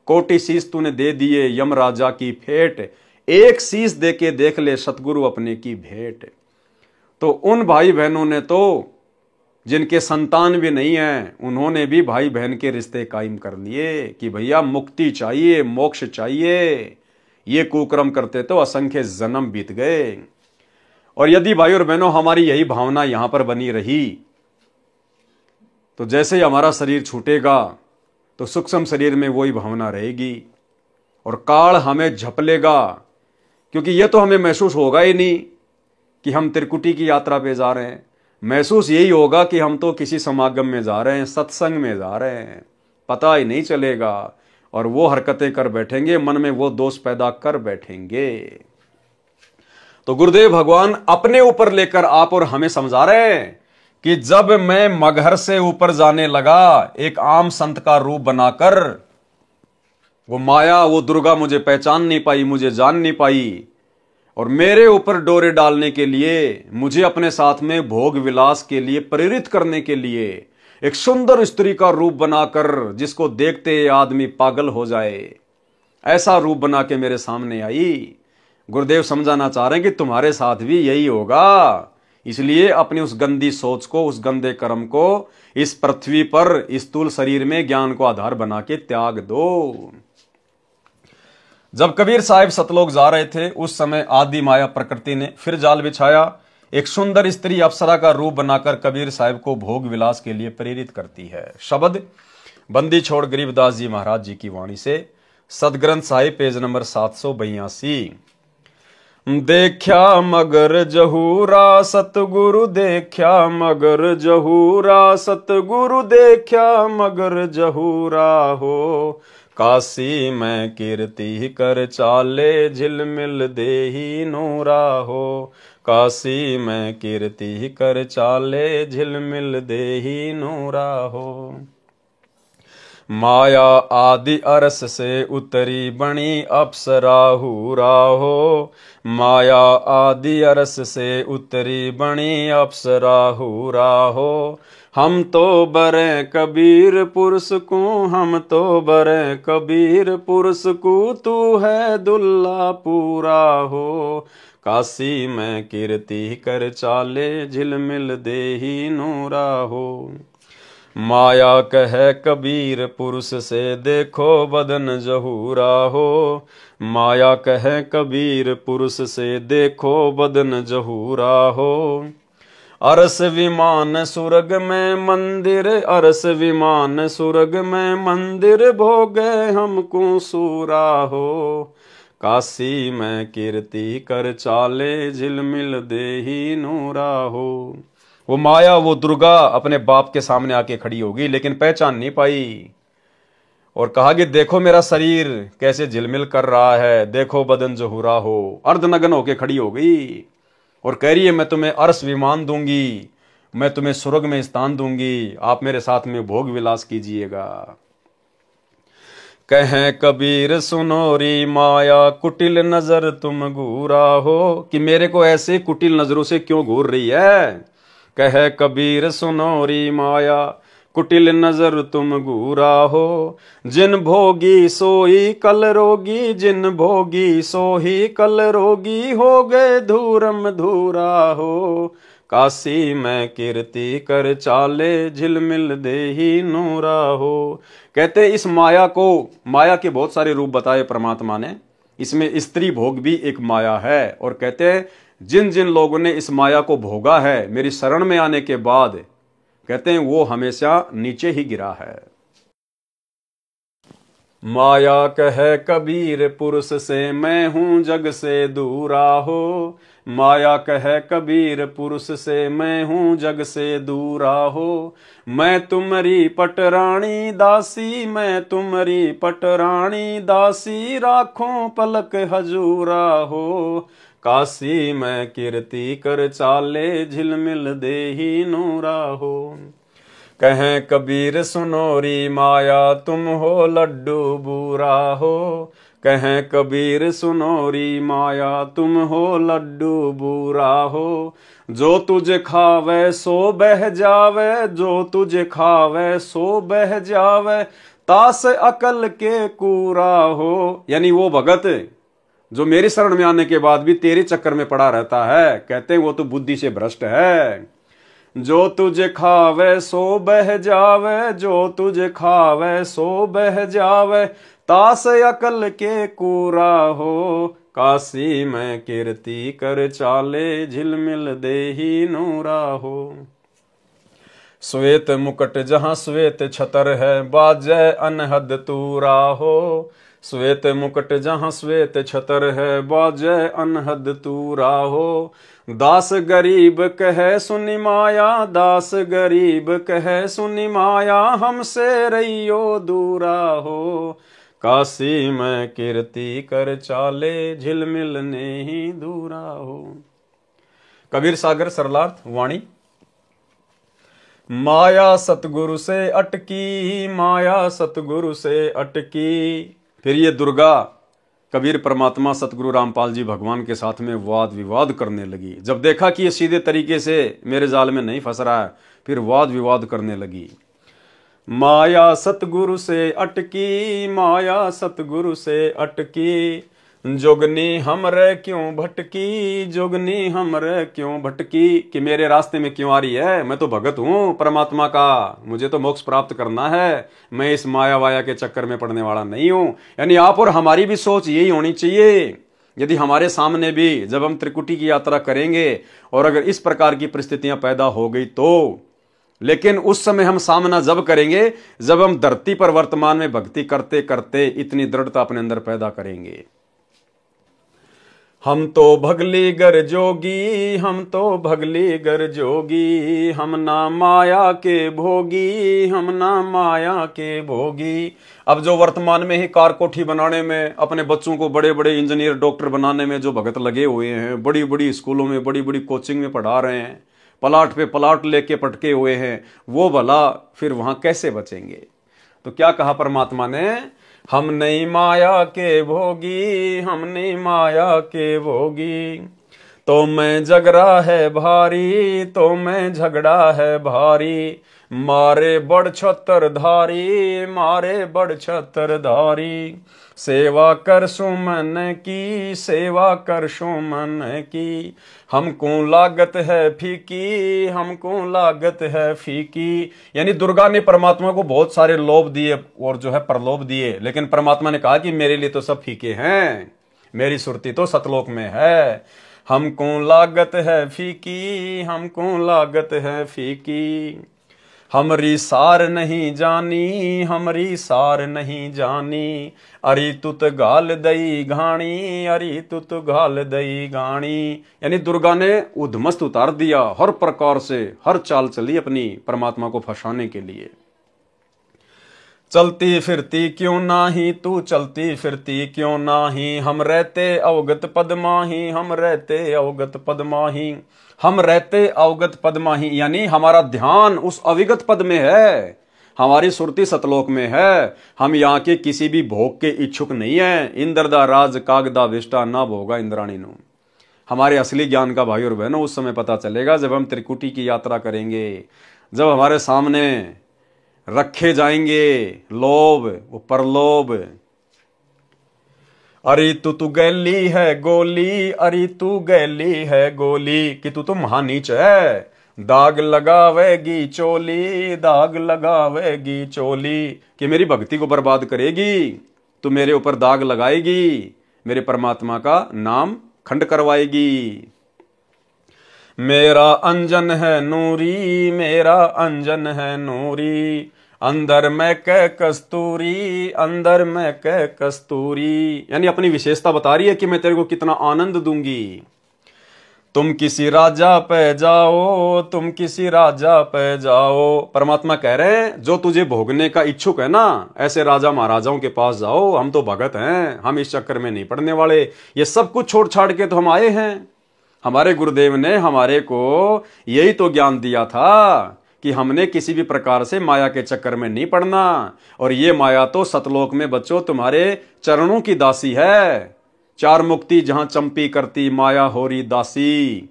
कोटि शीश तूने दे दिए यम राजा की फेट, एक शीश दे के देख ले सतगुरु अपने की भेंट। तो उन भाई बहनों ने तो, जिनके संतान भी नहीं है, उन्होंने भी भाई बहन के रिश्ते कायम कर लिए कि भैया मुक्ति चाहिए, मोक्ष चाहिए। ये कुकर्म करते तो असंख्य जन्म बीत गए। और यदि भाई और बहनों हमारी यही भावना यहां पर बनी रही तो जैसे ही हमारा शरीर छूटेगा तो सूक्ष्म शरीर में वही भावना रहेगी और काल हमें झप लेगा, क्योंकि यह तो हमें महसूस होगा ही नहीं कि हम त्रिकुटी की यात्रा पे जा रहे हैं। महसूस यही होगा कि हम तो किसी समागम में जा रहे हैं, सत्संग में जा रहे हैं, पता ही नहीं चलेगा। और वो हरकतें कर बैठेंगे, मन में वो दोष पैदा कर बैठेंगे। तो गुरुदेव भगवान अपने ऊपर लेकर आप और हमें समझा रहे हैं कि जब मैं मगहर से ऊपर जाने लगा, एक आम संत का रूप बनाकर, वो माया, वो दुर्गा मुझे पहचान नहीं पाई, मुझे जान नहीं पाई, और मेरे ऊपर डोरे डालने के लिए, मुझे अपने साथ में भोग विलास के लिए प्रेरित करने के लिए एक सुंदर स्त्री का रूप बनाकर, जिसको देखते आदमी पागल हो जाए, ऐसा रूप बना के मेरे सामने आई। गुरुदेव समझाना चाह रहे हैं कि तुम्हारे साथ भी यही होगा। इसलिए अपनी उस गंदी सोच को, उस गंदे कर्म को इस पृथ्वी पर, इस स्थूल शरीर में ज्ञान को आधार बना के त्याग दो। जब कबीर साहिब सतलोक जा रहे थे, उस समय आदि माया प्रकृति ने फिर जाल बिछाया। एक सुंदर स्त्री अप्सरा का रूप बनाकर कबीर साहिब को भोग विलास के लिए प्रेरित करती है। शब्द बंदी छोड़ गरीबदास जी महाराज जी की वाणी से, सदग्रंथ साहिब पेज नंबर 782। देखा मगर जहूरा सतगुरु देखा मगर जहूरा, सतगुरु देखा मगर जहूरा हो। काशी में कीर्ति कर चाले झिलमिल देही नूरा हो। काशी में कीर्ति कर चाले झिलमिल देही नूरा हो। माया आदि अरस से उतरी बनी अप्सरा हूरा हो। माया आदि अरस से उतरी बनी अप्सरा हूरा हो। हम तो बरे कबीर पुरुष को, हम तो बरे कबीर पुरुष को, तू है दुल्ला पूरा हो। काशी में कीर्ति कर चाले झिलमिल देही नूरा हो। माया कहे कबीर पुरुष से देखो बदन जहूरा हो। माया कहे कबीर पुरुष से देखो बदन जहूरा हो। अरस विमान सुरग में मंदिर, अरस विमान सुरग में मंदिर, भोगे हमको सूरा हो। काशी में कीर्ति कर चाले झिलमिल देही नूरा हो। वो माया, वो दुर्गा अपने बाप के सामने आके खड़ी होगी, लेकिन पहचान नहीं पाई, और कहा कि देखो मेरा शरीर कैसे झिलमिल कर रहा है, देखो बदन जहूरा हो। अर्धनग्न होके खड़ी हो गई और कह रही है मैं तुम्हें अरस विमान दूंगी, मैं तुम्हें स्वर्ग में स्थान दूंगी, आप मेरे साथ में भोग विलास कीजिएगा। कहें कबीर सुनो री माया, कुटिल नजर तुम घूरा हो। कि मेरे को ऐसे कुटिल नजरों से क्यों घूर रही है। कहे कबीर सुनो री माया, कुटिल नजर तुम घूरा हो। जिन भोगी सोई कल रोगी, जिन भोगी सोही कल रोगी, हो गए धूरम धूरा हो। काशी में कीर्ति कर चाले झिलमिल देही नूरा हो। कहते इस माया को, माया के बहुत सारे रूप बताए परमात्मा ने, इसमें स्त्री भोग भी एक माया है। और कहते हैं जिन जिन लोगों ने इस माया को भोगा है, मेरी शरण में आने के बाद, कहते हैं वो हमेशा नीचे ही गिरा है। माया कहे कबीर पुरुष से मैं हूँ जग से दूरा हो। माया कहे कबीर पुरुष से मैं हूँ जग से दूरा हो। मैं तुम्हारी पटरानी दासी, मैं तुम्हारी पटरानी दासी, राखों पलक हजूरा हो। काशी में कीर्ति कर चाले, झिलमिल देही नूरा हो। कहें कबीर सुनोरी माया, तुम हो लड्डू बूरा हो। कहें कबीर सुनोरी माया, तुम हो लड्डू बूरा हो। जो तुझे खावे सो बह जावे, जो तुझे खावे सो बह जावे, तास अकल के कूरा हो। यानी वो भगत जो मेरी शरण में आने के बाद भी तेरे चक्कर में पड़ा रहता है, कहते हैं वो तो बुद्धि से भ्रष्ट है। जो तुझे खावे सो बह जावे, जो तुझे खावे सो बह जावे, तास अकल के कूरा हो। काशी में कीर्ति कर चाले, झिलमिल देही नूरा हो। श्वेत मुकुट जहां श्वेत छतर है, बाजै अनहद तूरा हो। श्वेत मुकुट जहां श्वेत छतर है, बाजै अनहद तूरा हो। दास गरीब कहे सुनि माया, दास गरीब कहे सुनि माया, हमसे रहियो दूरा हो। काशी में कीर्ति कर चाले, झिलमिल नहीं दूरा हो। कबीर सागर सरलार्थ वाणी। माया सतगुरु से अटकी, माया सतगुरु से अटकी। फिर ये दुर्गा कबीर परमात्मा सतगुरु रामपाल जी भगवान के साथ में वाद विवाद करने लगी। जब देखा कि ये सीधे तरीके से मेरे जाल में नहीं फंस रहा है, फिर वाद विवाद करने लगी। माया सतगुरु से अटकी, माया सतगुरु से अटकी, जोगनी हमरे क्यों भटकी, जोगनी हमरे क्यों भटकी। कि मेरे रास्ते में क्यों आ रही है, मैं तो भगत हूँ परमात्मा का, मुझे तो मोक्ष प्राप्त करना है, मैं इस माया वाया के चक्कर में पड़ने वाला नहीं हूँ। यानी आप और हमारी भी सोच यही होनी चाहिए। यदि हमारे सामने भी जब हम त्रिकुटी की यात्रा करेंगे और अगर इस प्रकार की परिस्थितियां पैदा हो गई तो, लेकिन उस समय हम सामना जब करेंगे जब हम धरती पर वर्तमान में भक्ति करते करते इतनी दृढ़ता अपने अंदर पैदा करेंगे। हम तो भगली गर जोगी, हम तो भगली गर जोगी, हम ना माया के भोगी, हम ना माया के भोगी। अब जो वर्तमान में ही कार कोठी बनाने में, अपने बच्चों को बड़े बड़े इंजीनियर डॉक्टर बनाने में जो भगत लगे हुए हैं, बड़ी बड़ी स्कूलों में बड़ी बड़ी कोचिंग में पढ़ा रहे हैं, प्लाट पे प्लाट लेके पटके हुए हैं, वो भला फिर वहां कैसे बचेंगे। तो क्या कहा परमात्मा ने, हम नहीं माया के भोगी, हम नहीं माया के भोगी। तो मैं झगड़ा है भारी, तो मैं झगड़ा है भारी, मारे बड़ छतर धारी, मारे बड़ छतर धारी। सेवा कर सुमन की, सेवा कर सुमन की, हमको लागत है फीकी, हमको लागत है फीकी। यानी दुर्गा ने परमात्मा को बहुत सारे लोभ दिए और जो है प्रलोभ दिए, लेकिन परमात्मा ने कहा कि मेरे लिए तो सब फीके हैं, मेरी सुरती तो सतलोक में है। हमको लागत है फीकी, हमको लागत है फीकी। हमरी सार नहीं जानी, हमरी सार नहीं जानी, अरे तुत गाल दई घाणी, अरे तुत गाल दई घाणी। यानी दुर्गा ने उद्मस्त उतार दिया, हर प्रकार से हर चाल चली अपनी परमात्मा को फंसाने के लिए। चलती फिरती क्यों नाही तू, चलती फिरती क्यों नाही, हम रहते अवगत पद माही, हम रहते अवगत पद माही। हम रहते अवगत पद माही यानी हमारा ध्यान उस अविगत पद में है, हमारी सुरती सतलोक में है। हम यहाँ के किसी भी भोग के इच्छुक नहीं है। इंद्रदा राज कागदा विष्टा ना भोगा इंद्राणी नो। हमारे असली ज्ञान का भाई और बहनों उस समय पता चलेगा जब हम त्रिकुटी की यात्रा करेंगे, जब हमारे सामने रखे जाएंगे लोभ वो परलोभ। अरे तू गैली है गोली, अरे तू गैली है गोली, कि तू तो महानीच है, दाग लगावेगी चोली, दाग लगावेगी चोली। कि मेरी भक्ति को बर्बाद करेगी, तू मेरे ऊपर दाग लगाएगी, मेरे परमात्मा का नाम खंड करवाएगी। मेरा अंजन है नूरी, मेरा अंजन है नूरी, अंदर में कह कस्तूरी, अंदर में कह कस्तूरी, यानी अपनी विशेषता बता रही है कि मैं तेरे को कितना आनंद दूंगी। तुम किसी राजा पे जाओ, तुम किसी राजा पे जाओ, परमात्मा कह रहे हैं जो तुझे भोगने का इच्छुक है ना, ऐसे राजा महाराजाओं के पास जाओ, हम तो भगत हैं, हम इस चक्कर में नहीं पड़ने वाले, ये सब कुछ छोड़ छाड़ के तो हम आए हैं। हमारे गुरुदेव ने हमारे को यही तो ज्ञान दिया था कि हमने किसी भी प्रकार से माया के चक्कर में नहीं पड़ना, और ये माया तो सतलोक में बच्चों तुम्हारे चरणों की दासी है। चार मुक्ति जहां चंपी करती माया होरी दासी,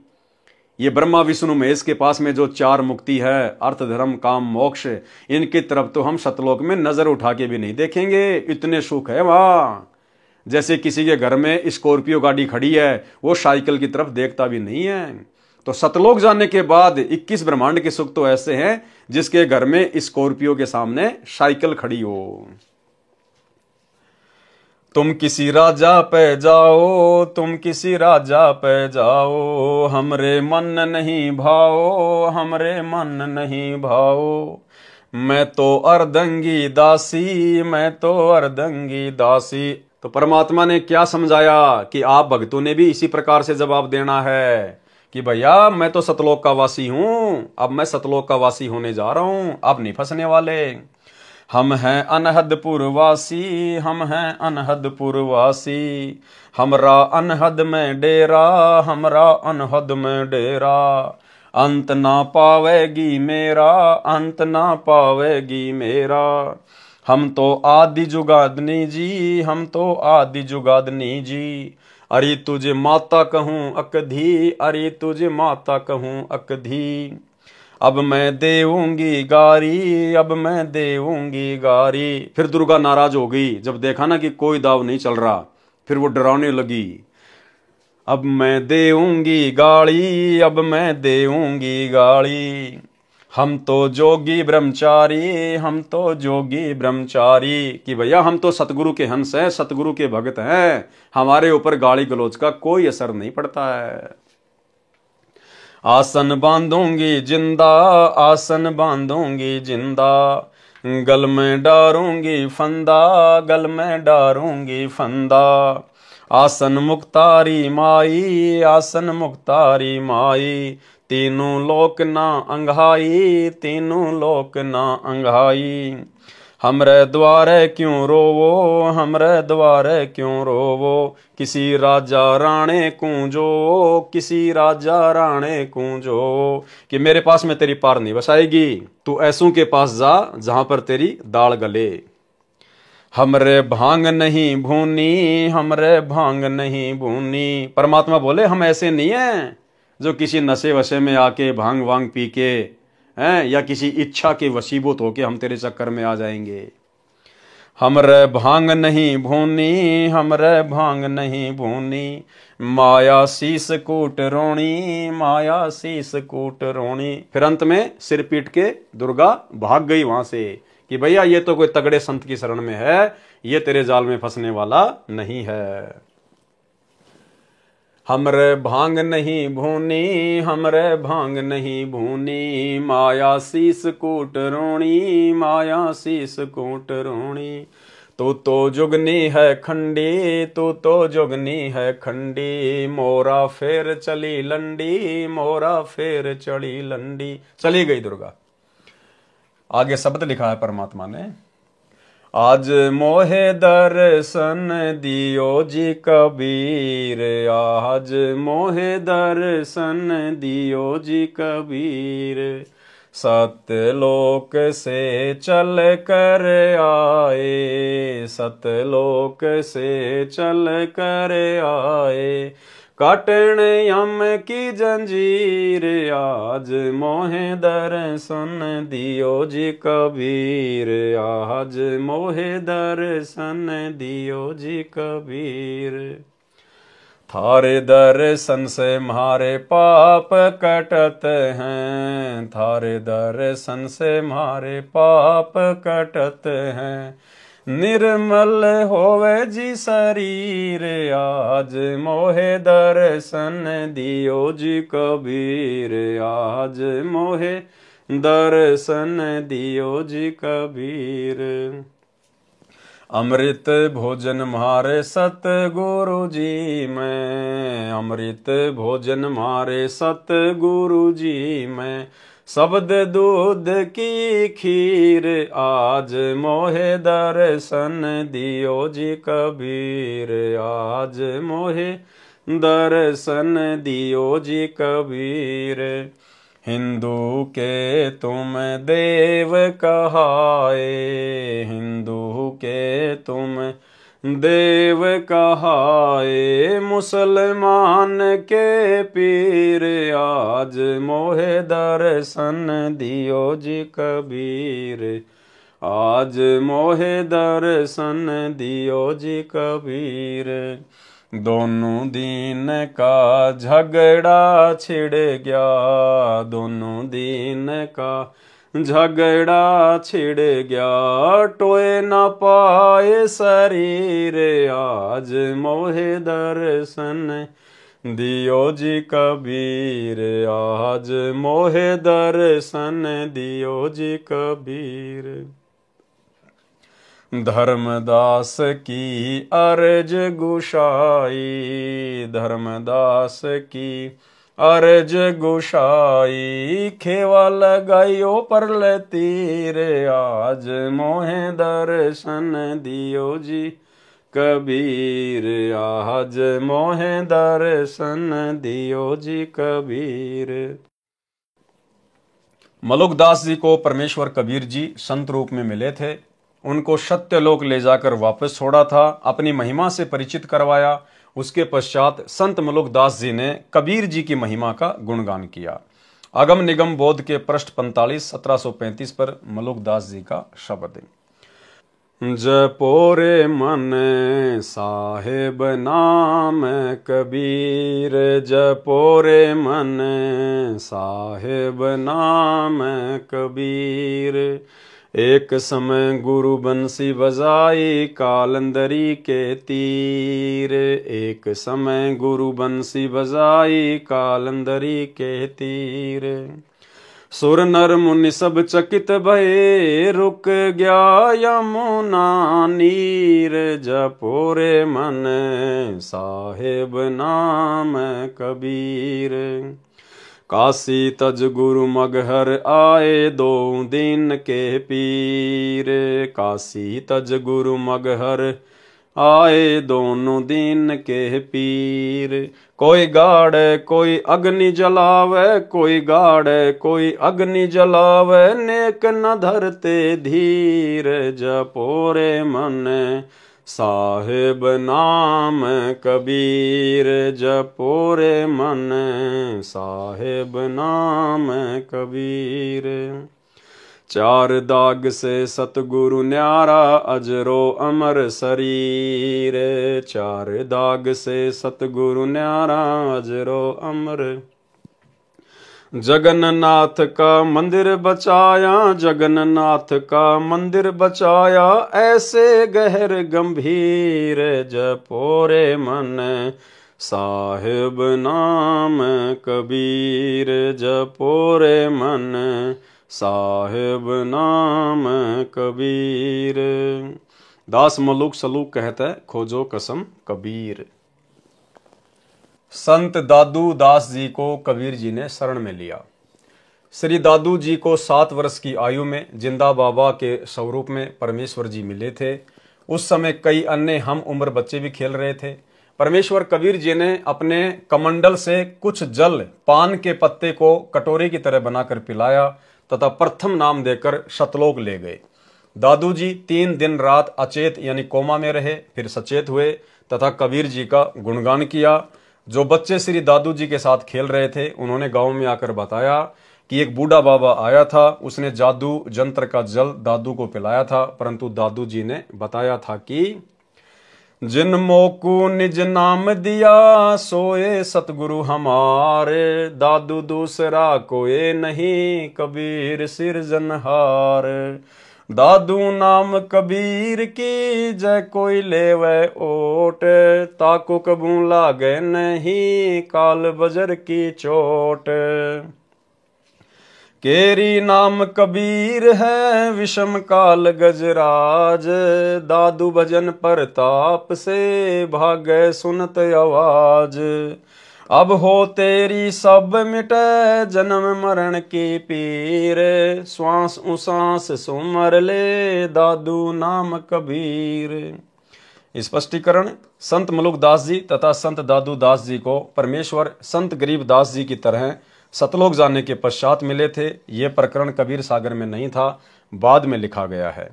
ये ब्रह्मा विष्णु महेश के पास में जो चार मुक्ति है, अर्थ धर्म काम मोक्ष, इनकी तरफ तो हम सतलोक में नजर उठा के भी नहीं देखेंगे, इतने सुख है वहां। जैसे किसी के घर में स्कॉर्पियो गाड़ी खड़ी है, वो साइकिल की तरफ देखता भी नहीं है। तो सतलोक जाने के बाद 21 ब्रह्मांड के सुख तो ऐसे हैं जिसके घर में स्कॉर्पियो के सामने साइकिल खड़ी हो। तुम किसी राजा पे जाओ, तुम किसी राजा पे जाओ, हमरे मन नहीं भाओ, हमरे मन नहीं भाओ, मैं तो अर्धंगी दासी, मैं तो अर्धंगी दासी। तो परमात्मा ने क्या समझाया कि आप भक्तों ने भी इसी प्रकार से जवाब देना है कि भैया मैं तो सतलोक का वासी हूं, अब मैं सतलोक का वासी होने जा रहा हूं, अब नहीं फंसने वाले। हम हैं अनहदपुर वासी, हम हैं अनहदपुर वासी, हमरा अनहद में डेरा, हमरा अनहद में डेरा, अंत ना पावेगी मेरा, अंत ना पावेगी मेरा। हम तो आदि जुगादनी जी, हम तो आदि जुगादनी जी, अरे तुझे माता कहूँ अकधी, अरे तुझे माता कहूँ अकधी, अब मैं देऊंगी गारी, अब मैं देऊंगी गारी। फिर दुर्गा नाराज हो गई जब देखा ना कि कोई दाव नहीं चल रहा, फिर वो डराने लगी, अब मैं देऊंगी गाली, अब मैं देऊंगी गाली, हम तो जोगी ब्रह्मचारी, हम तो जोगी ब्रह्मचारी, कि भैया हम तो सतगुरु के हंस हैं, सतगुरु के भक्त हैं, हमारे ऊपर गाली गलौज का कोई असर नहीं पड़ता है। आसन बांधूंगी जिंदा, आसन बांधूंगी जिंदा, गल में डारूंगी फंदा, गल में डारूंगी फंदा, आसन मुक्तारी माई, आसन मुक्तारी माई, तीनों लोक ना अंघाई, तीनों लोक ना अंघाई, हमरे द्वारे क्यों रोवो, हमरे द्वारे क्यों रोवो, किसी राजा राणे कूंजो, किसी राजा राणे कूंजो, कि मेरे पास में तेरी पार नहीं बसाएगी, तू ऐसों के पास जा जहां पर तेरी दाल गले। हमरे भांग नहीं भूनी, हमरे भांग नहीं भूनी, परमात्मा बोले हम ऐसे नहीं हैं जो किसी नशे वशे में आके भांग वांग पी के हैं, या किसी इच्छा के वशीभूत होके हम तेरे चक्कर में आ जाएंगे। हमरे भांग नहीं भूनी, हमरे भांग नहीं भूनी, माया शीस कूट रोणी, माया शीस कूट रोणी। फिर अंत में सिर पीट के दुर्गा भाग गई वहां से कि भैया ये तो कोई तगड़े संत की शरण में है, ये तेरे जाल में फंसने वाला नहीं है। हमरे भांग नहीं भूनी, हमरे भांग नहीं भूनी, माया शीस कूट रोणी, माया शीस कूट रोणी, तू तो जुगनी है खंडी, तू तो जुगनी है खंडी, मोरा फेर चली लंडी, मोरा फेर चली लंडी। चली गई दुर्गा। आगे शब्द लिखा है परमात्मा ने, आज मोहे दर्शन दियो जी कबीर, आज मोहे दर्शन दियो जी कबीर, सतलोक से चल कर आए, सतलोक से चल कर आए, काटन यम की जंजीर, आज मोहे दर्शन दियो जी कबीर, आज मोहे दर्शन दियो जी कबीर, थारे दर्शन से मारे पाप कटत हैं, थारे दर्शन से मारे पाप कटत हैं, निर्मल होवे जी शरीर, आज मोहे दर्शन दियो जी कबीर, आज मोहे दर्शन दियो जी कबीर। अमृत भोजन मारे सतगुरु जी मैं, अमृत भोजन मारे सतगुरु जी मैं, शब्द दूध की खीर आज मोहे दर्शन दियो जी कबीर, आज मोहे दर्शन दियो जी कबीर। हिंदू के तुम देव कहाए, हिंदू के तुम देव कहाए, मुसलमान के पीर आज मोहे दर्शन दियो जी कबीर, आज मोहे दर्शन दियो जी कबीर। दोनों दीन का झगड़ा छिड़ गया, दोनों दीन का झगड़ा छिड़ गया, टोए न पाए शरीर आज मोहे दर्शन दियो जी कबीर, आज मोहे दर्शन दियो जी कबीर। धर्मदास की अर्ज गुशाई, धर्मदास की अर्ज गुशाई, खेवा लगाइयो पर तीर आज मोहे दर्शन दियो जी कबीर, आज मोहे दर्शन दियो जी कबीर। मलुकदास जी को परमेश्वर कबीर जी संत रूप में मिले थे। उनको सत्यलोक ले जाकर वापस छोड़ा था, अपनी महिमा से परिचित करवाया। उसके पश्चात संत मलुकदास जी ने कबीर जी की महिमा का गुणगान किया। अगम निगम बोध के पृष्ठ 45 1735 पर मलुकदास जी का शब्द है। जपोरे मन साहेब नाम कबीर, जपोरे मन साहेब नाम कबीर, एक समय गुरु बंसी बजाई कालंदरी के तीर, एक समय गुरु बंसी बजाई कालंदरी के तीर, सुर नर मुनि सब चकित भये, रुक गया यमुना नीर, जपोरे मन साहेब नाम कबीर। काशी तज गुरु मगहर आए दो दिन के पीर, काशी तज गुरु मगहर आए दोनों दिन के पीर। कोई गाड़े कोई अग्नि जलावे, कोई गाड़े कोई अग्नि जलावे, नेक न धरते धीर, जपोरे मन साहेब नाम कबीर, जपोरे मन साहेब नाम कबीर। चार दाग से सतगुरु न्यारा अजरो अमर शरीर, चार दाग से सतगुरु न्यारा अजरो अमर। जगन्नाथ का मंदिर बचाया, जगन्नाथ का मंदिर बचाया, ऐसे गहर गंभीर, जपोरे मन साहेब नाम कबीर, जपोरे मन साहेब नाम कबीर। दास मलुक सलूक कहते खोजो कसम कबीर। संत दादू दास जी को कबीर जी ने शरण में लिया। श्री दादू जी को 7 वर्ष की आयु में जिंदा बाबा के स्वरूप में परमेश्वर जी मिले थे। उस समय कई अन्य हम उम्र बच्चे भी खेल रहे थे। परमेश्वर कबीर जी ने अपने कमंडल से कुछ जल पान के पत्ते को कटोरे की तरह बनाकर पिलाया तथा प्रथम नाम देकर सतलोक ले गए। दादू जी 3 दिन रात अचेत यानी कोमा में रहे, फिर सचेत हुए तथा कबीर जी का गुणगान किया। जो बच्चे श्री दादू जी के साथ खेल रहे थे उन्होंने गांव में आकर बताया कि एक बूढ़ा बाबा आया था, उसने जादू जंत्र का जल दादू को पिलाया था, परंतु दादू जी ने बताया था कि जिन मोकू निज नाम दिया सोए सतगुरु हमारे, दादू दूसरा कोई नहीं कबीर सिरजनहार। दादू नाम कबीर की जय कोई लेवे ओट, ताको कबू लागे नहीं काल बजर की चोट। केरी नाम कबीर है विषम काल गजराज, दादू भजन परताप से भागै सुनत आवाज। अब हो तेरी सब मिटे जन्म मरण की पीर, श्वास उसास सुमर ले दादू नाम कबीर। स्पष्टीकरण, संत मलुकदास जी तथा संत दादू दास जी को परमेश्वर संत गरीबदास जी की तरह सतलोक जाने के पश्चात मिले थे। ये प्रकरण कबीर सागर में नहीं था, बाद में लिखा गया है।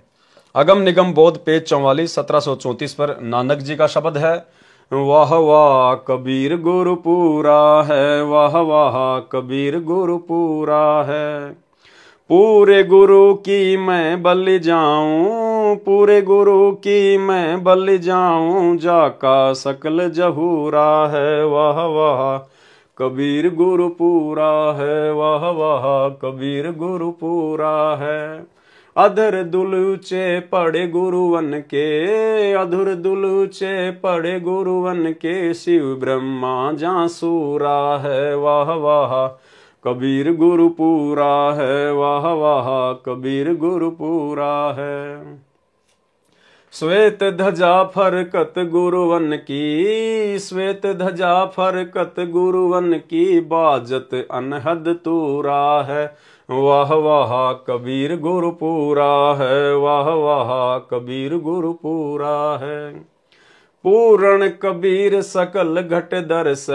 अगम निगम बोध पेज 44 1734 पर नानक जी का शब्द है, वाह वाह कबीर गुरु पूरा है, वाह वाह कबीर गुरु पूरा है। पूरे गुरु की मैं बलि जाऊं, पूरे गुरु की मैं बलि जाऊं, जाका सकल जहूरा है, वाह वाह कबीर गुरु पूरा है, वाह वाह कबीर गुरु पूरा है। अधर दुलूचे पड़े गुरुवन के, अधुर दुलूचे पड़े गुरुवन के, शिव ब्रह्मा जासूरा है, वाह वाह कबीर गुरु पूरा है, वाह वाह कबीर गुरु पूरा है। श्वेत ध्वजा फरकत गुरुवन की, श्वेत ध्वजा फरकत गुरुवन की, बाजत अनहद तूरा है, वाह वाह कबीर गुरु पूरा है, वाह वाह कबीर गुरु पूरा है। पूर्ण कबीर सकल घट दरस,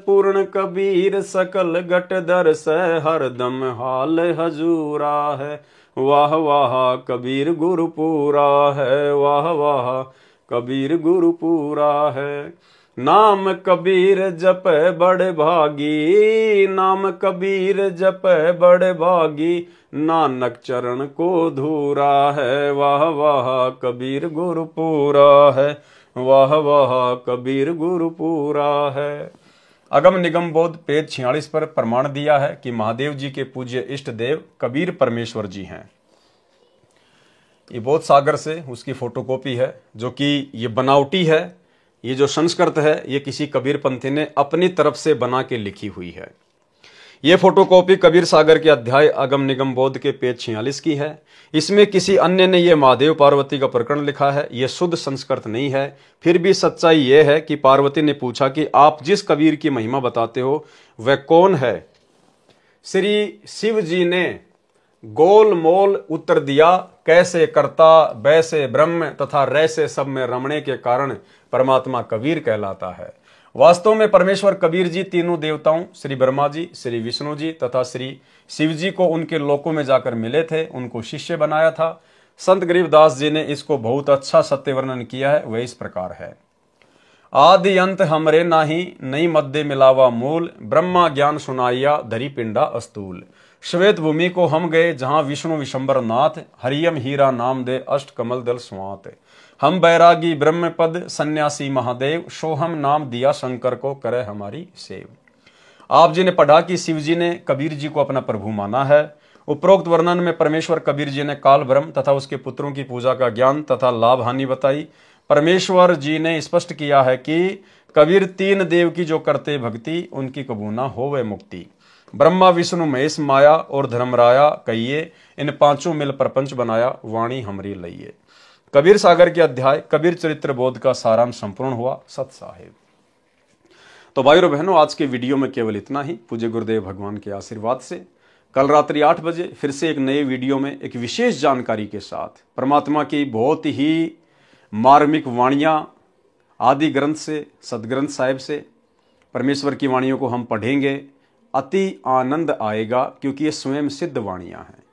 पूर्ण कबीर सकल घट दरस, हरदम हाल हजूरा है, वाह वाह कबीर गुरु पूरा है, वाह वाह कबीर गुरु पूरा है। नाम कबीर जप बड़े भागी, नाम कबीर जप बड़े भागी, नानक चरण को धूरा है, वाह वाह कबीर गुरु पूरा है, वाह वाह कबीर गुरु पूरा है। अगम निगम बोध पेज 46 पर प्रमाण दिया है कि महादेव जी के पूज्य इष्ट देव कबीर परमेश्वर जी हैं। ये बोध सागर से उसकी फोटोकॉपी है, जो कि ये बनावटी है। ये जो संस्कृत है ये किसी कबीर पंथी ने अपनी तरफ से बना के लिखी हुई है। ये फोटोकॉपी कबीर सागर के अध्याय अगम निगम बोध के पेज 46 की है। इसमें किसी अन्य ने यह महादेव पार्वती का प्रकरण लिखा है। यह शुद्ध संस्कृत नहीं है। फिर भी सच्चाई यह है कि पार्वती ने पूछा कि आप जिस कबीर की महिमा बताते हो वह कौन है। श्री शिव जी ने गोल मोल उत्तर दिया, कैसे कर्ता वैसे ब्रह्म तथा रैसे सब में रमणे के कारण परमात्मा कबीर कहलाता है। वास्तव में परमेश्वर कबीर जी तीनों देवताओं श्री ब्रह्मा जी, श्री विष्णु जी तथा श्री शिव जी को उनके लोकों में जाकर मिले थे, उनको शिष्य बनाया था। संत गरीबदास जी ने इसको बहुत अच्छा सत्य वर्णन किया है। वह इस प्रकार है, आदि अंत हमरे नाही, नई मध्य मिलावा मूल, ब्रह्मा ज्ञान सुनाइया धरी पिंडा अस्तूल। श्वेत भूमि को हम गए जहां विष्णु विशंबर नाथ, हरियम हीरा नाम दे अष्ट कमल दल स्वात। हम बैरागी ब्रह्म पद सन्यासी महादेव, सोहम नाम दिया शंकर को करे हमारी सेव। आप जी ने पढ़ा कि शिव जी ने कबीर जी को अपना प्रभु माना है। उपरोक्त वर्णन में परमेश्वर कबीर जी ने काल ब्रह्म तथा उसके पुत्रों की पूजा का ज्ञान तथा लाभ हानि बताई। परमेश्वर जी ने स्पष्ट किया है कि कबीर तीन देव की जो करते भक्ति, उनकी कबूना हो वे मुक्ति। ब्रह्मा विष्णु महेश माया और धर्मराया कहिए, इन पांचों मिल प्रपंच बनाया, वाणी हमरी लइए। कबीर सागर के अध्याय कबीर चरित्र बोध का सारांश संपूर्ण हुआ। सत साहिब। तो भाइयों और बहनों, आज के वीडियो में केवल इतना ही। पूज्य गुरुदेव भगवान के आशीर्वाद से कल रात्रि 8 बजे फिर से एक नए वीडियो में एक विशेष जानकारी के साथ परमात्मा की बहुत ही मार्मिक वाणियां आदि ग्रंथ से, सदग्रंथ साहिब से परमेश्वर की वाणियों को हम पढ़ेंगे। अति आनंद आएगा क्योंकि ये स्वयं सिद्ध वाणियां हैं।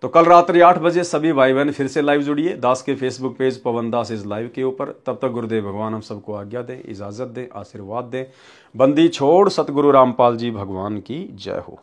तो कल रात्रि 8 बजे सभी भाई बहन फिर से लाइव जुड़िए दास के Facebook page Pawan Das is live के ऊपर। तब तक गुरुदेव भगवान हम सबको आज्ञा दें, इजाजत दें, आशीर्वाद दें। बंदी छोड़ सतगुरु रामपाल जी भगवान की जय हो।